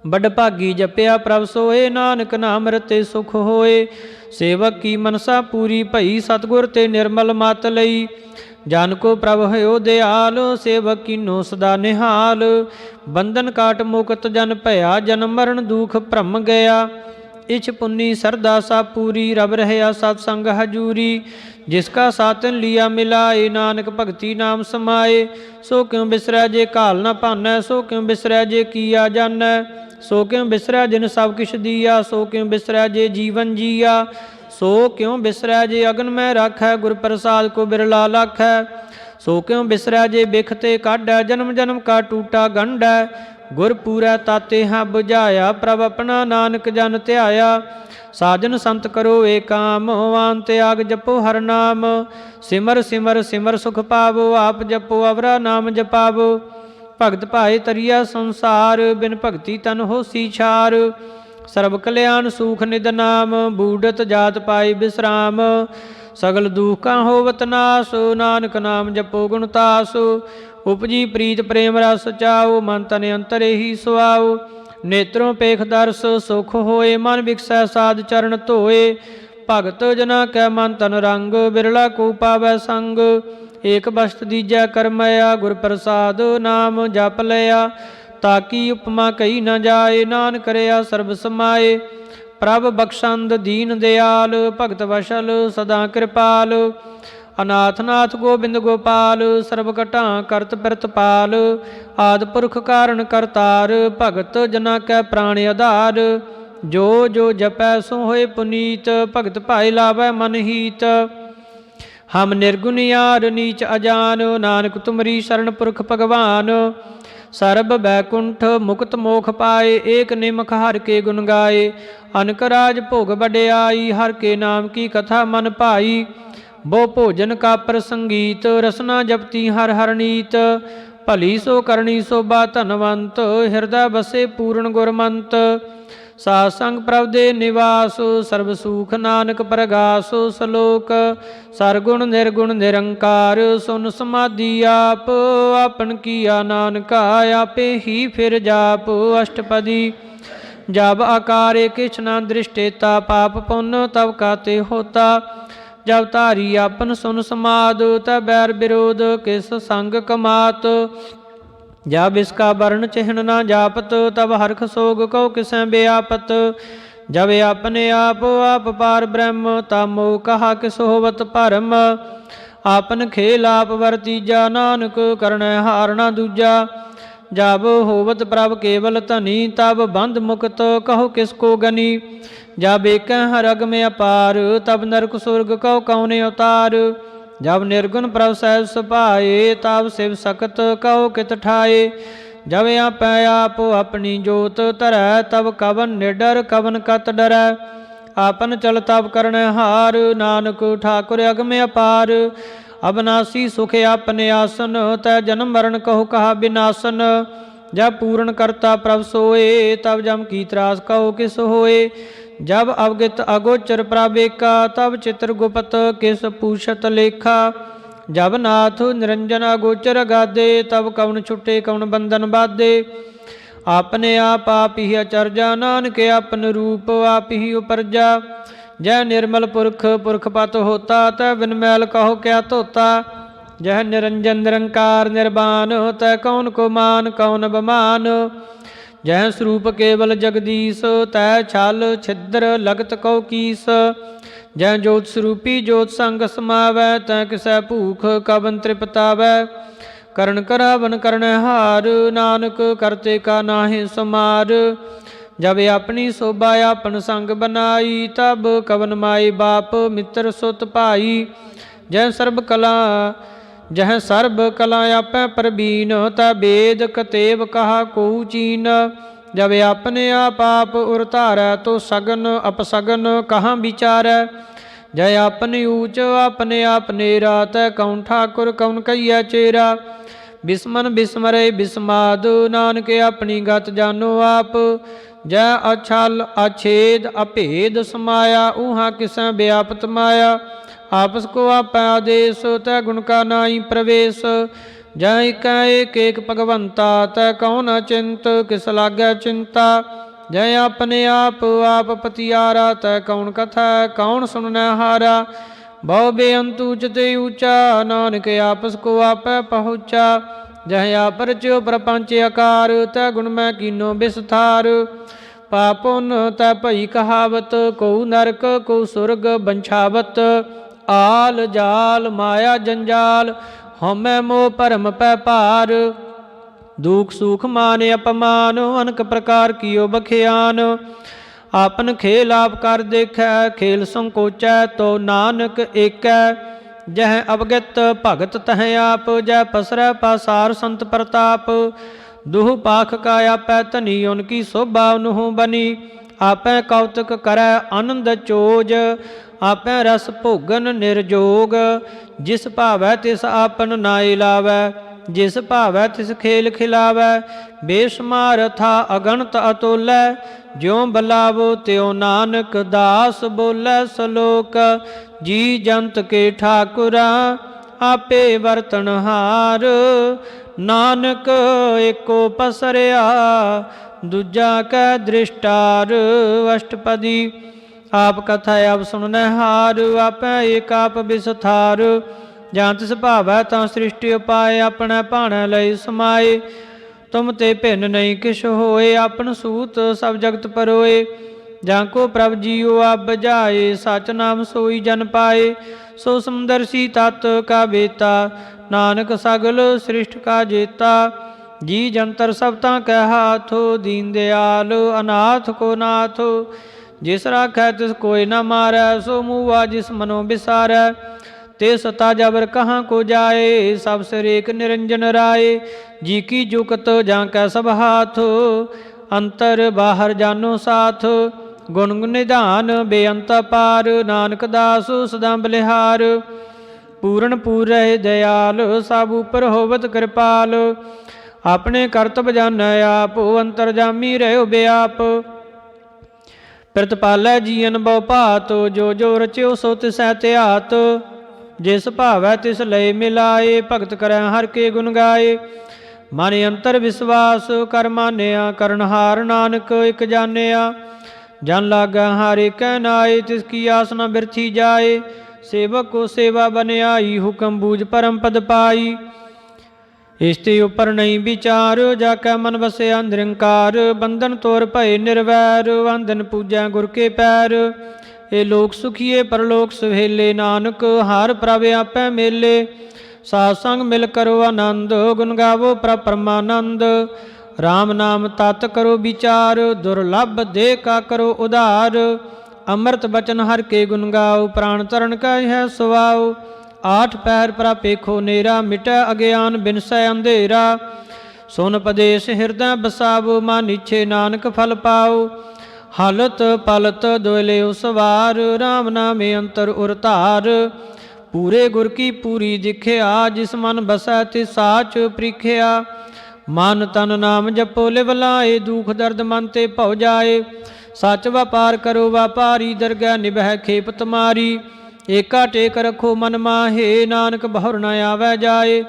ਵੱਡ ਭਾਗੀ ਜਪਿਆ ਪ੍ਰਭ ਸੋਏ ਨਾਨਕ ਨਾਮ ਰਤੇ ਸੁਖ ਹੋਏ। ਸੇਵਕ ਕੀ ਮਨਸਾ ਪੂਰੀ ਭਈ ਸਤਿਗੁਰ ਤੇ ਨਿਰਮਲ ਮਤ ਲਈ। ਜਨ ਕੋ ਪ੍ਰਭ ਹਯੋ ਦਿਆਲ ਸੇਵਕ ਕੀਨੋ ਸਦਾ ਨਿਹਾਲ। ਬੰਧਨ ਕਾਟ ਮੁਕਤ ਜਨ ਭਇਆ ਜਨਮ ਮਰਨ ਦੁਖ ਭਰਮ ਗਿਆ। ਇਛ ਪੁੰਨੀ ਸਰਦਾ ਸਾ ਪੂਰੀ ਰਬ ਰਹਿਆ ਸਤ ਸੰਗ ਹਜੂਰੀ। ਜਿਸ ਕਾ ਸਾਤਨ ਲਿਆ ਮਿਲਾਏ ਨਾਨਕ ਭਗਤੀ ਨਾਮ ਸਮਾਏ। ਸੋ ਕਿਉ ਬਿਸਰੈ ਜੇ ਘਾਲ ਨਾ ਭਾਨੈ ਸੋ ਕਿਉ ਬਿਸਰੈ ਜੇ ਕੀਆ ਜਾਣੈ। ਸੋ ਕਿਉ ਬਿਸਰੈ ਜਿਨ ਸਭ ਕਿਛ ਦੀਆ ਸੋ ਕਿਉ ਬਿਸਰੈ ਜੇ ਜੀਵਨ ਜੀਆ। ਸੋ ਕਿਉ ਬਿਸਰੈ ਜੇ ਅਗਨ ਮੈਂ ਰਾਖੈ ਗੁਰ ਪ੍ਰਸਾਦ ਕੋ ਬਿਰਲਾ ਲਾਖੈ। ਸੋ ਕਿਉ ਬਿਸਰੈ ਜੇ ਬਿਖ ਤੇ ਕਾਢੈ ਜਨਮ ਜਨਮ ਕਾ ਟੂਟਾ ਗੰਢੈ। ਗੁਰ ਪੂਰੈ ਤਾਤੇ ਹਾਂ ਬੁਝਾਇਆ ਪ੍ਰਭ ਆਪਣਾ ਨਾਨਕ ਜਨ ਧਿਆਇਆ। ਸਾਜਨ ਸੰਤ ਕਰੋ ਏ ਕਾਮ ਵਾਨ ਤਿਆਗ ਜਪੋ ਹਰ ਨਾਮ। ਸਿਮਰ ਸਿਮਰ ਸਿਮਰ ਸੁਖ ਪਾਵੋ ਆਪ ਜਪੋ ਅਵਰਾ ਨਾਮ ਜਪਾਵੋ। ਭਗਤ ਭਾਏ ਤਰੀਆ ਸੰਸਾਰ ਬਿਨ ਭਗਤੀ ਤਨ ਹੋਸੀ ਛਾਰ। ਸਰਬ ਕਲਿਆਣ ਸੂਖ ਨਿਦ ਨਾਮ ਬੂਡਤ ਜਾਤ ਪਾਈ ਬਿਸਰਾਮ। ਸਗਲ ਦੁਖਾਂ ਹੋਵਤ ਨਾਸ ਨਾਨਕ ਨਾਮ ਜਪੋ ਗੁਣ ਤਾਸ। ਉਪਜੀ ਪ੍ਰੀਤ ਪ੍ਰੇਮ ਰਸ ਚਾਓ ਮਨ ਤਨ ਅੰਤਰ ਹੀ ਸੁਆਓ। ਨੇਤਰੋਂ ਪੇਖ ਦਰਸ ਸੁਖ ਹੋਏ ਮਨ ਵਿਕਸੈ ਸਾਧ ਚਰਨ ਧੋਏ। ਭਗਤ ਜਨਾ ਕੈ ਮਨ ਤਨ ਰੰਗ ਬਿਰਲਾ ਕੋ ਪਾਵੈ ਸੰਗ। ਏਕ ਬਸਤ ਦੀਜੈ ਕਰਮਇਆ ਗੁਰ ਪ੍ਰਸਾਦ ਨਾਮ ਜਪ ਲਿਆ। ਤਾਕੀ ਉਪਮਾ ਕਹੀ ਨ ਜਾਏ ਨਾਨਕ ਕਰਿਆ ਸਰਬ ਸਮਾਏ। ਪ੍ਰਭ ਬਖਸ਼ੰਦ ਦੀਨ ਦਿਆਲ ਭਗਤ ਵਸ਼ਲ ਸਦਾ ਕਿਰਪਾਲ। ਅਨਾਥ ਨਾਥ ਗੋਬਿੰਦ ਗੋਪਾਲ ਸਰਬ ਘਟਾਂ ਕਰਤ ਪ੍ਰਿਤਪਾਲ। ਆਦਿ ਪੁਰਖ ਕਾਰਨ ਕਰਤਾਰ ਭਗਤ ਜਨਾ ਕੈ ਪ੍ਰਾਣ ਆਧਾਰ। ਜੋ ਜੋ ਜਪੈ ਸੋ ਹੋਏ ਪੁਨੀਤ ਭਗਤ ਭਾਏ ਲਾਵੈ ਮਨ ਹੀਤ। ਹਮ ਨਿਰਗੁਣ ਯਾਰ ਨੀਚ ਅਜਾਨ ਨਾਨਕ ਤੁਮਰੀ ਸ਼ਰਨ ਪੁਰਖ ਭਗਵਾਨ। ਸਰਬ ਬੈਕੁੰਠ ਮੁਕਤ ਮੋਖ ਪਾਏ ਏਕ ਨਿਮਖ ਹਰ ਕੇ ਗੁਣ ਗਾਏ। ਅਨਕ ਰਾਜ ਭੋਗ ਵਡਿਆਈ ਹਰ ਕੇ ਨਾਮ ਕੀ ਕਥਾ ਮਨ ਭਾਈ। ਬਹੁ ਭੋਜਨ ਕਾ ਪ੍ਰਸੰਗੀਤ ਰਸਨਾ ਜਪਤੀ ਹਰ ਹਰ ਨੀਤ। ਭਲੀ ਸੋ ਕਰਨੀ ਸੋਭਾ ਧਨਵੰਤ ਹਿਰਦਾ ਬਸੇ ਪੂਰਨ ਗੁਰਮੰਤ। ਸਾਧ ਸੰਗ ਪ੍ਰਭ ਦੇ ਨਿਵਾਸ ਸਰਬ ਸੂਖ ਨਾਨਕ ਪ੍ਰਗਾਸ। ਸਲੋਕ ਸਰਗੁਣ ਨਿਰਗੁਣ ਨਿਰੰਕਾਰ ਸੁਨ ਸਮਾਧੀ ਆਪ। ਆਪਨ ਕੀਆ ਨਾਨਕਾ ਆਪੇ ਹੀ ਫਿਰ ਜਾਪ। ਅਸ਼ਟਪਦੀ ਜਬ ਆਕਾਰੇ ਕਿਛ ਨਾ ਦ੍ਰਿਸ਼ਟੇਤਾ ਪਾਪ ਪੁੰਨ ਤਬ ਕਾਤੇ ਹੋਤਾ। ਜਬ ਧਾਰੀ ਆਪਨ ਸੁਨ ਸਮਾਦ ਤਬ ਬੈਰ ਵਿਰੋਧ ਕਿਸ ਸੰਗ ਕਮਾਤ। ਜਬ ਇਸਕਾ ਵਰਨ ਚਿਹਨ ਨਾ ਜਾਪਤ ਤਬ ਹਰਖ ਸੋਗ ਕਉ ਕਿਸੈ ਬਿਆਪਤ। ਜਬ ਆਪਣੇ ਆਪ ਆਪ ਪਾਰ ਬ੍ਰਹਮ ਤਾ ਮੋਹ ਕਹਾ ਕਿਸ ਹੋਵਤ ਭਰਮ। ਆਪਨ ਖੇਲ ਆਪ ਵਰਤੀਜਾ ਨਾਨਕ ਕਰਨੈ ਹਾਰ ਨਾ ਦੂਜਾ। ਜਬ ਹੋਵਤ ਪ੍ਰਭ ਕੇਵਲ ਧਨੀ ਤਬ ਬੰਧ ਮੁਕਤ ਕਹੋ ਕਿਸ ਕੋ ਗਨੀ। ਜਬ ਏਕੈ ਹਰ ਅਗਮ ਅਪਾਰ ਤਬ ਨਰਕ ਸੁਰਗ ਕਉ ਕਉਨ ਅਵਤਾਰ। ਜਬ ਨਿਰਗੁਣ ਪ੍ਰਭ ਸਹਿਜ ਸੁਭਾਏ ਤਬ ਸਿਵ ਸਕਤ ਕਉ ਕਿਤ ਠਾਏ। ਜਬ ਆਪੈ ਆਪ ਆਪਣੀ ਜੋਤ ਧਰੈ ਤਬ ਕਵਨ ਨਿਡਰ ਕਵਨ ਕਤ ਡਰੈ। ਆਪਨ ਚਲ ਤਬ ਕਰਨੈ ਹਾਰ ਨਾਨਕ ਠਾਕੁਰ ਅਗਮ ਅਪਾਰ। अबनासी सुख आपने आसन, तै जन्म मरण कहो कहा बिनासन। जब पूर्ण करता प्रभ सोए, तब जम की त्रास कहो किस होए। जब अवगित अगोचर प्रावेका, तब चित्र गुप्त किस पूछत लेखा। जब नाथ निरंजन अगोचर गादे, तब कौन छुटे कौन बंधन बाधे। आपने आप ही अचरजा, नानक अपन रूप आप ही उपरजा। जय निर्मल पुरख पुरख पत होता, तै बिन मैल कहो क्या धोता। जह निरंजन निरंकार निर्वाण, तै कौन को मान कौन बमान। जह स्वरूप केवल जगदीश, तै छल छिद्र लगत कौ कीस। जह जोत स्वरूपी जोत संग समावै, तै किसै भूख कबन तृपतावै। करण करावन करण हार, नानक करते का नाहि समार। जब अपनी शोभा आपन संग बनाई, तब कवन माई बाप मित्र सुत भाई। जह सर्ब कला जह सर्ब कला आपै प्रवीण, ता वेद कतेव कहा को चीन। जब अपने आप उर धारै, तो सगन अपसगन कहाँ विचारै। जय अपने ऊच अपने आप नेरा, तै कौन ठाकुर कौन कहिया चेरा। बिस्मन बिस्मरे बिस्माद, नानक अपनी गत जानो आप। जय अछल अछेद अभेद समाया, ऊहा किसै व्यापत माया। आपस को आपै आदेश, तै गुण का नाई प्रवेश। जय एक एक भगवंता, तै कौन अचिंत किस लागै चिंता। जय अपने आप पतियारा, तै कौन कथा कौन सुननै हारा। बहु बेअंत उचते ऊंचा, नानक आपस को आपै पहुँचा। जय आप रच्यो प्रपंच आकार, तै गुण मैं कीनो विस्तार। पापुन तै भई कहावत, को नरक को सुरग बंछावत। आल जाल माया जंजाल, हमै मोह भरम पै पार। दुख सुख मान अपमान, अनक प्रकार कियो बखियान। आपन खेल आप कर देखै, खेल संकोचै तो नानक एकै। जह अवगत भगत तह आप, जह पसरै पासार संत प्रताप। दुह पाख का आपै धनी, उनकी शोभा उनहु बनी। आपै कौतक करै आनंद चोज, आपै रस भोगन निर्जोग। जिस भावै तिस आपन नाई लावै, जिस भावै तिस खेल खिलावै। बेशुमार था अगणत अतोलै, ज्यों बलावो त्यों नानक दास बोलै सलोक। जी जंत के ठाकुरा, आपे वरतनहार। नानक एको पसरिया, दूजा कै दृष्टार। अष्टपदी। आप कथा आप सुननै हार, आपै एक आप विस्तार। जां तिस भावै तां सृष्टि उपाय, अपनै भाणै लई समाए। तुम ते भिन्न नहीं किश होए, आपन सूत सब जगत परोए। जाको प्रभ जीओ आप बजाए, सच नाम सोई जन पाए। सो समदर्शी तत् का बेता, नानक सगल सृष्ट का जेता। जी जंतर सब तां कै हाथो, दीन दयाल अनाथ को नाथ। जिस राखै तिस कोई न मारै, सो मूआ जिस मनो बिसारै। ते सता जबर कहाँ को जाए, सब सिर एक निरंजन राय। जी की जुकत जांकै सब हाथ, अंतर बाहर जानो साथ। गुण निधान बेअंत पार, नानक दास सदा बलिहार। पूर्ण पूर रहे दयाल, सब उपर होवत कृपाल। अपने करतब जानै आप, अंतरजामी रहो बेआप। प्रतिपालै जीअन बहु भात, जो जो रच्यो सो तिसै त्यात। जिस भावै तिस लय मिलाए, भगत करै हर के गुण गाए। मन अंतर विश्वास कर मानिया, करनहार नानक एक जानिया। जन लागै हर कै नाए, तिसकी आस न बिरथी जाए। सेवक को सेवा बनियाई, हुक्म बूझ परम पद पाई। इस्ते उपर नहीं विचार, जाकै मन बसिया निरंकार। बंधन तोर भय निर्वैर, वंदन पूजै गुर के पैर। ए लोक सुखिए परलोक सुहेले, नानक हर प्रभ आपै मेले। साध संग मिल करो आनंद, गुण गावो प्रभ परमानंद। राम नाम तत् करो विचार, दुर्लभ देह का करो उधार। अमृत बचन हर के गुण गाओ, प्राण तरण का है सुवाओ। आठ पैर प्रापेखो नेरा, मिटै अज्ञान बिनसै अंधेरा। सुन पदेश हृदय बसावो, मान इच्छे नानक फल पाओ। हलत पलत दोले सवार, राम नामे अंतर उर धार। पूरे गुर की पूरी दिखिया, जिस मन बसै तिस साच प्रीखिया। मन तन नाम जपो लिव लाए, दुख दर्द मन ते भव जाए। सच व्यापार करो व्यापारी, दरगह निभै खेप तुम्हारी। एका टेक रखो मन माहे, नानक बहुर न आवे जाए।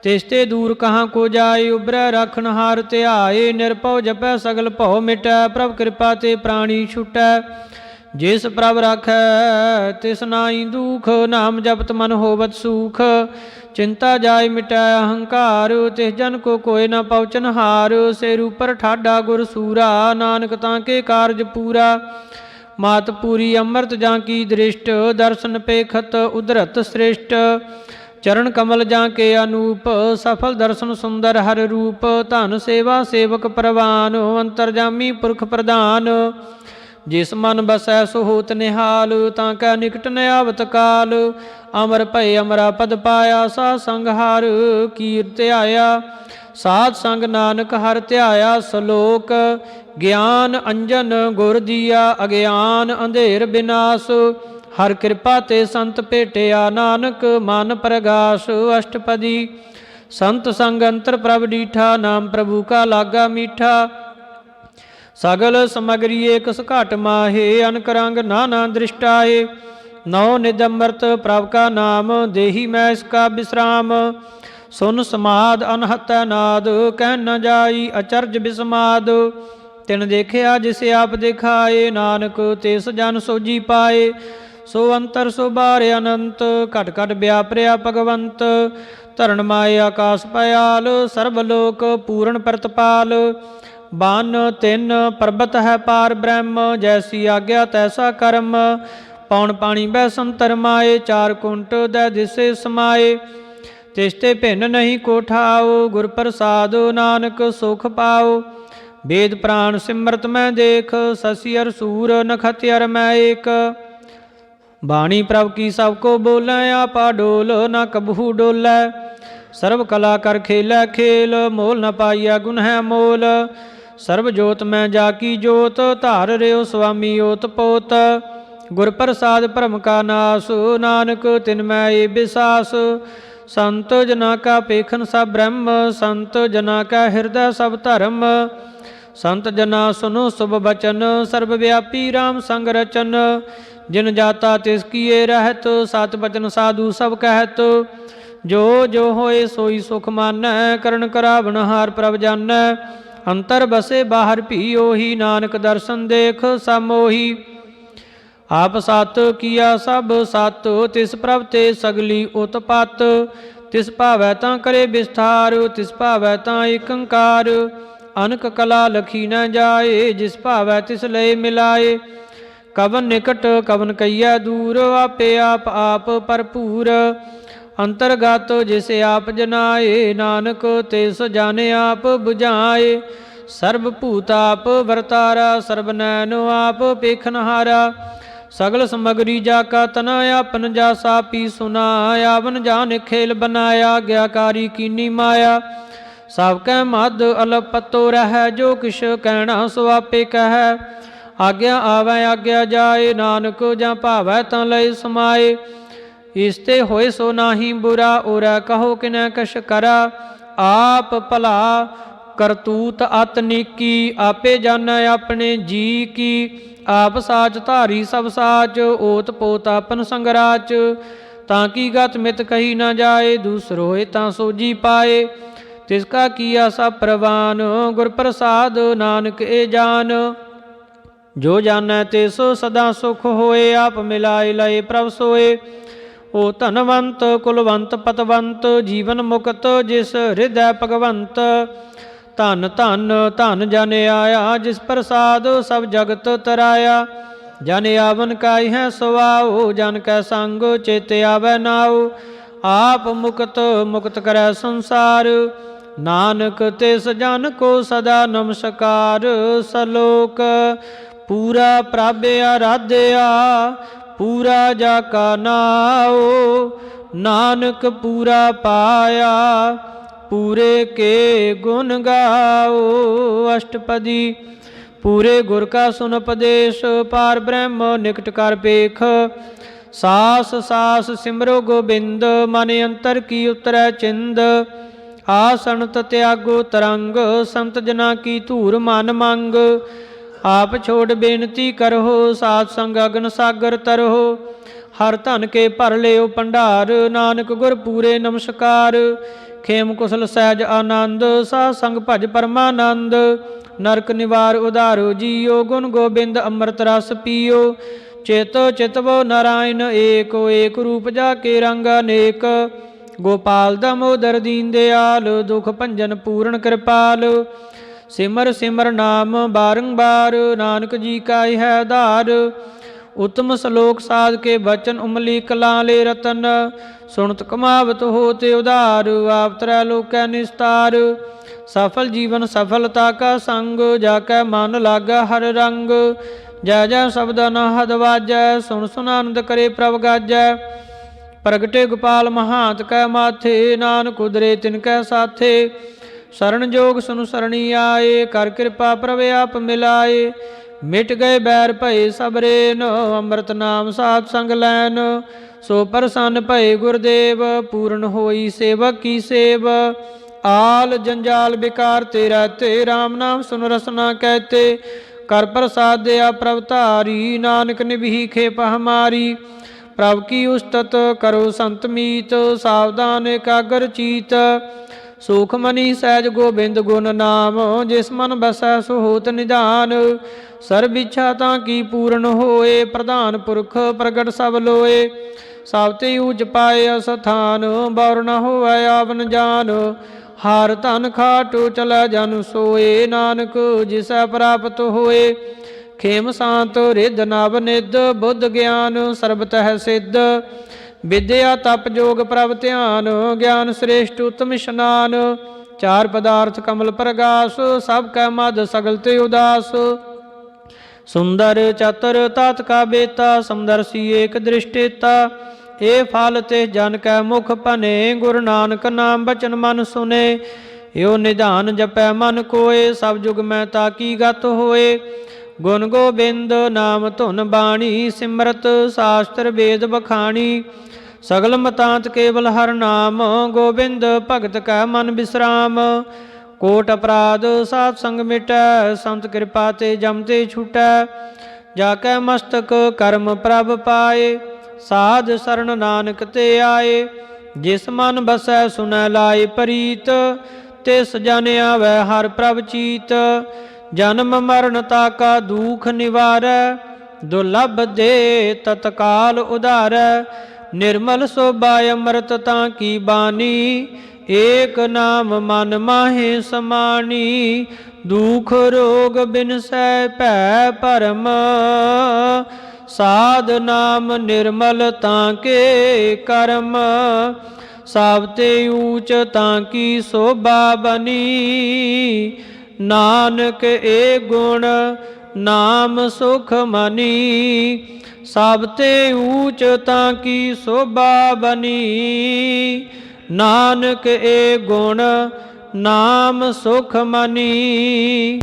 तिसते दूर कहाँ को जाए, उबरै रखनहार ध्याए। निरभਉ जपै सगल भਉ मिटै, प्रभ कृपा ते प्राणी छुटै। जिस प्रभ राखै तिस नाई दुख, नाम जपत मन होवत सुख। चिंता जाय मिटै अहंकार, तिस जन को कोय न पहुँचनहार। सिर ऊपर ठाडा गुर सूरा, नानक ताके कारज पूरा। मात पूरी अमृत जाकी दृष्ट, दर्शन पेखत उदरत श्रेष्ठ। चरण कमल जाके अनूप, सफल दर्शन सुंदर हर रूप। धन सेवा सेवक परवान, अंतरजामी पुरख प्रधान। जिस मन बसै सो होत निहाल, ताकै निकट न आवत काल। अमर भय अमरा पद पाया, सा संग हर कीरत आया। साध संग नानक हर ध्याया, सलोक ज्ञान अंजन गुर दिया। अज्ञान अंधेर विनाश, हर कृपा ते संत भेटिया। नानक मन प्रगाश अष्टपदी, संत संग अंतर प्रभ डीठा। नाम प्रभु का लागा मीठा, सगल समगरी एक घट माहे। अनक रंग नाना दृष्टाए, नौ निध अमृत प्रभ का नाम। देही मैं इसका विश्राम, सुन समाद अनहत नाद। कह न जाई अचरज विस्माद, तिन देखिया जिसे आप दिखाए। नानक तिस जन सोजी पाए, सो अंतर सो बार अनंत। घट घट व्यापरिया भगवंत, धरण माए आकाश पयाल। सर्वलोक पूर्ण प्रतपाल, बान तिन पर्बत है पार ब्रह्म। जैसी आज्ञा तैसा कर्म, पौन पानी बह संतर माए। चार कुंट दै दिसे समाए, तिसते भिन्न नहीं को ठाओ। गुर प्रसाद नानक सुख पाओ, वेद प्राण सिमरत मैं देख। ससी अर सूर नखत्यर मैं एक, बाणी प्रभ की सबको बोलै। आपा डोल न कबहू डोलै, सर्व कला कर खेलै खेल। मोल न पाइया गुण है मोल, सर्व जोत मैं जाकी जोत। धार रहो स्वामी ओत पोत, गुर प्रसाद भ्रम का नाश। नानक तिन मैं ए विसास, संत जना का पेखन सब ब्रह्म। संत जना का हृदय सब धर्म, संत जना सुनो शुभ बचन। सर्वव्यापी राम संग रचन, जिन जाता तिस किए रहत। सत बचन साधु सब कहत, जो जो होए सोई सुख मानै। करण करावन हार प्रभ जानै, अंतर बसे बाहर भी ओही। नानक दर्शन देख सब मोही, आप सत किया सब सत। तिस प्रभ ते सगली उत्पत, तिस भावै तां करे विस्तार। तिस भावै तां एकंकार, अनक कला लखी न जाए। जिस भावै तिस लय मिलाए, कवन निकट कवन कहिया दूर। आपे आप भरपूर, अंतरगत जिसे आप जनाए। नानक तिस जाने आप बुझाए, सर्व भूत आप वरतारा। सर्व नैन आप पेखनहारा, सगल समगरी जाका तना। आपन जा सापी सुना, आवन जान खेल बनाया। आज्ञाकारी कीनी माया, सबकै मद अलपतो रह। जो किश कहना सो आपे कह, आज्ञा आवै आज्ञा जाए। नानक जां भावै तां लय समाए, इसते होए सो नाही बुरा। उरै कहो किनै कछ करा, आप भला करतूत अत नीकी। आपे जानै अपने जी की, आप साच धारी सब साच। ओत पोत आपन संगराच, ताकि गत मित कही न जाए। दूसरो होए तां सोजी पाए, तिसका किया सब प्रवान। गुर प्रसाद नानक ए जान, जो जानै तिस सदा सुख होए। आप मिलाए लय प्रभ सोए, ओ धनवंत कुलवंत पतवंत। जीवन मुक्त जिस हृदय भगवंत, धन धन धन जन आया। जिस प्रसाद सब जगत तराया, जन आवन काई है सुआओ। जन कै संग चेते आवै नाओ, आप मुक्त मुक्त करै संसार। नानक तिस जन को सदा नमस्कार। सलोक पूरा प्रभ आराध्या, पूरा जाका नाओ। नानक पूरा पाया, पूरे के गुण गाओ। अष्टपदी, पूरे गुर का सुन उपदेश। पार ब्रह्म निकट कर पेख, ਸਾਸ ਸਾਸ ਸਿਮਰੋ ਗੋਬਿੰਦ, ਮਨ ਅੰਤਰ ਕੀ ਉਤਰੈ ਚਿੰਦ। ਆਸਣਤ ਤਿਆਗੋ ਤਰੰਗ, ਸੰਤ ਜਨਾ ਕੀ ਧੂਰ ਮਨ ਮੰਗ। ਆਪ ਛੋੜ ਬੇਨਤੀ ਕਰਹੁ, ਸਾਧ ਸੰਗ ਅਗਨ ਸਾਗਰ ਤਰਹੁ। ਹਰ ਧਨ ਕੇ ਭਰ ਲਿਓ ਭੰਡਾਰ, ਨਾਨਕ ਗੁਰ ਪੂਰੇ ਨਮਸਕਾਰ। ਖੇਮ ਕੁਸਲ ਸਹਿਜ ਆਨੰਦ, ਸਾਧ ਸੰਗ ਭਜ ਪਰਮਾਨੰਦ। ਨਰਕ ਨਿਵਾਰ ਉਧਾਰੋ ਜੀਓ, ਗੁਣ ਗੋਬਿੰਦ ਅੰਮ੍ਰਿਤ ਰਸ ਪੀਓ। ਚਿਤ ਚਿਤਵੋ ਨਾਰਾਇਣ ਏਕੋ, ਏਕ ਰੂਪ ਜਾ ਕੇ ਰੰਗ ਅਨੇਕ। ਗੋਪਾਲ ਦਮੋਦਰ ਦੀਨ ਦਿਆਲ, ਦੁਖ ਭੰਜਨ ਪੂਰਨ ਕਿਰਪਾਲ। ਸਿਮਰ ਸਿਮਰ ਨਾਮ ਬਾਰੰਬਾਰ, ਨਾਨਕ ਜੀ ਕਾ ਇਹ ਆਧਾਰ। ਉਤਮ ਸਲੋਕ ਸਾਧ ਕੇ ਬਚਨ, ਉਮਲੀ ਕਲਾਂ ਲੈ ਰਤਨ। ਸੁਣਤ ਕਮਾਵਤ ਹੋਤੇ ਉਧਾਰ, ਆਪ ਤਰੈ ਲੋਕੈ ਨਿਸਤਾਰ। ਸਫਲ ਜੀਵਨ ਸਫਲਤਾ ਕਾ ਸੰਗ, ਜਾ ਕੈ ਮਨ ਲਾਗਾ ਹਰ ਰੰਗ। ਜੈ ਜੈ ਸ਼ਬਦ ਅਨਹਦ ਵਾਜੈ, ਸੁਣ ਸੁਣ ਆਨੰਦ ਕਰੇ ਪ੍ਰਭ ਗਾਜੈ। ਪ੍ਰਗਟੇ ਗੋਪਾਲ ਮਹਾਂਤ ਕੈ ਮਾਥੇ, ਨਾਨਕ ਉਦਰੇ ਤਿਨ ਕੈ ਸਾਥੇ। ਸ਼ਰਨ ਜੋਗ ਸੁਨ ਸਰਣੀ ਆਏ, ਕਰ ਕਿਰਪਾ ਪ੍ਰਭ ਆਪ ਮਿਲਾਏ। ਮਿਟ ਗਏ ਬੈਰ ਭਏ ਸਭ ਰੇਨ, ਅੰਮ੍ਰਿਤ ਨਾਮ ਸਾਧ ਸੰਗ ਲੈਨ। ਸੋ ਪ੍ਰਸੰਨ ਭਏ ਗੁਰਦੇਵ, ਪੂਰਨ ਹੋਈ ਸੇਵਕ ਕੀ ਸੇਵ। ਆਲ ਜੰਜਾਲ ਬਿਕਾਰ ਤੇ ਰਹਤੇ, ਰਾਮ ਨਾਮ ਸੁਨ ਰਸਨਾ ਕਹਤੇ। ਕਰ ਪ੍ਰਸਾਦ ਦਿਆ ਪ੍ਰਭ ਧਾਰੀ, ਨਾਨਕ ਨਿਭੀ ਖੇਪ ਹਮਾਰੀ। ਪ੍ਰਭ ਕੀ ਉਸਤਤ ਕਰੋ ਸੰਤ ਮੀਤ, ਸਾਵਧਾਨ ਇਕਾਗਰ ਚੀਤ। ਸੁਖ ਮਨੀ ਸਹਿਜ ਗੋਬਿੰਦ ਗੁਣ ਨਾਮ, ਜਿਸ ਮਨ ਬਸੈ ਸੋ ਹੋਤ ਨਿਧਾਨ। ਸਰਬ ਇੱਛਾ ਤਾਂ ਕੀ ਪੂਰਨ ਹੋਏ, ਪ੍ਰਧਾਨ ਪੁਰਖ ਪ੍ਰਗਟ ਸਭ ਲੋਏ। ਸਭ ਤੇ ਊਚ ਪਾਏ ਅਸਥਾਨ, ਬੌਰ ਨ ਹੋਵੈ ਆਵਨ ਜਾਨ। ਹਾਰ ਧਨ ਖਾਟੂ ਚਲੈ ਜਨ ਸੋਏ, ਨਾਨਕ ਜਿਸੈ ਪ੍ਰਾਪਤ ਹੋਏ। ਖੇਮ ਸ਼ਾਂਤ ਰਿੱਧ ਨਵ ਨਿਧ, ਬੁੱਧ ਗਿਆਨ ਸਰਬ ਤਹਿ ਸਿੱਧ। ਵਿਦਿਆ ਤਪ ਜੋਗ ਪ੍ਰਭ ਧਿਆਨ, ਗਿਆਨ ਸ੍ਰੇਸ਼ਟ ਉਤਮ ਇਸ਼ਨਾਨ। ਚਾਰ ਪਦਾਰਥ ਕਮਲ ਪ੍ਰਗਾਸ, ਸਭ ਕੈ ਮਦ ਸਗਲ ਤੇ ਉਦਾਸ। ਸੁੰਦਰ ਚਤਰ ਤਾਤ ਕਾ ਬੇਤਾ, ਸਮਦਰਸੀ ਏਕ ਦ੍ਰਿਸ਼ਟੇਤਾ। ਇਹ ਫਲ ਤੇ ਜਨ ਕੈ ਮੁਖ ਭਨੇ, ਗੁਰੂ ਨਾਨਕ ਨਾਮ ਬਚਨ ਮਨ ਸੁਨੇ। ਏਉ ਨਿਧਾਨ ਜਪੈ ਮਨ ਕੋਏ, ਸਭ ਜੁਗ ਮੈਂ ਤਾ ਕੀ ਗਤ ਹੋਏ। ਗੁਣ ਗੋਬਿੰਦ ਨਾਮ ਧੁਨ ਬਾਣੀ, ਸਿਮਰਤ ਸ਼ਾਸਤਰ ਵੇਦ ਬਖਾਣੀ। ਸਗਲ ਮਤਾਂਤ ਕੇਵਲ ਹਰ ਨਾਮ, ਗੋਬਿੰਦ ਭਗਤ ਕੈ ਮਨ ਬਿਸਰਾਮ। ਕੋਟ ਅਪਰਾਧ ਸਾਧ ਸੰਗ ਮਿਟੈ, ਸੰਤ ਕਿਰਪਾ ਤੇ ਜਮ ਤੇ ਛੁਟੈ। ਜਾ ਕੈ ਮਸਤਕ ਕਰਮ ਪ੍ਰਭ ਪਾਏ, ਸਾਧ ਸਰਣ ਨਾਨਕ ਤੇ ਆਏ। ਜਿਸ ਮਨ ਬਸੈ ਸੁਨੈ ਲਾਏ ਪ੍ਰੀਤ, ਤਿਸ ਜਨ ਆਵੈ ਹਰ ਪ੍ਰਭ ਚੀਤ। ਜਨਮ ਮਰਨ ਤਾਕਾ ਦੂਖ ਨਿਵਾਰੈ, ਦੁਰਲਭ ਦੇ ਤਤਕਾਲ ਉਧਾਰੈ। ਨਿਰਮਲ ਸੋਭਾ ਅੰਮ੍ਰਿਤ ਤਾਂ ਕੀ ਬਾਣੀ, ਏਕ ਨਾਮ ਮਨ ਮਾਹੇ ਸਮਾਣੀ। ਦੁਖ ਰੋਗ ਬਿਨਸੈ ਭੈ ਭਰਮ, ਸਾਧ ਨਾਮ ਨਿਰਮਲ ਤਾਂ ਕੇ ਕਰਮ। ਸਭ ਤੇ ਊਚ ਤਾਂ ਕੀ ਸੋਭਾ ਬਨੀ, ਨਾਨਕ ਏ ਗੁਣ ਨਾਮ ਸੁਖ ਮਨੀ। ਸਭ ਤੇ ਊਚ ਤਾਂ ਕੀ ਸੋਭਾ ਬਨੀ, ਨਾਨਕ ਏ ਗੁਣ ਨਾਮ ਸੁਖ ਮਨੀ।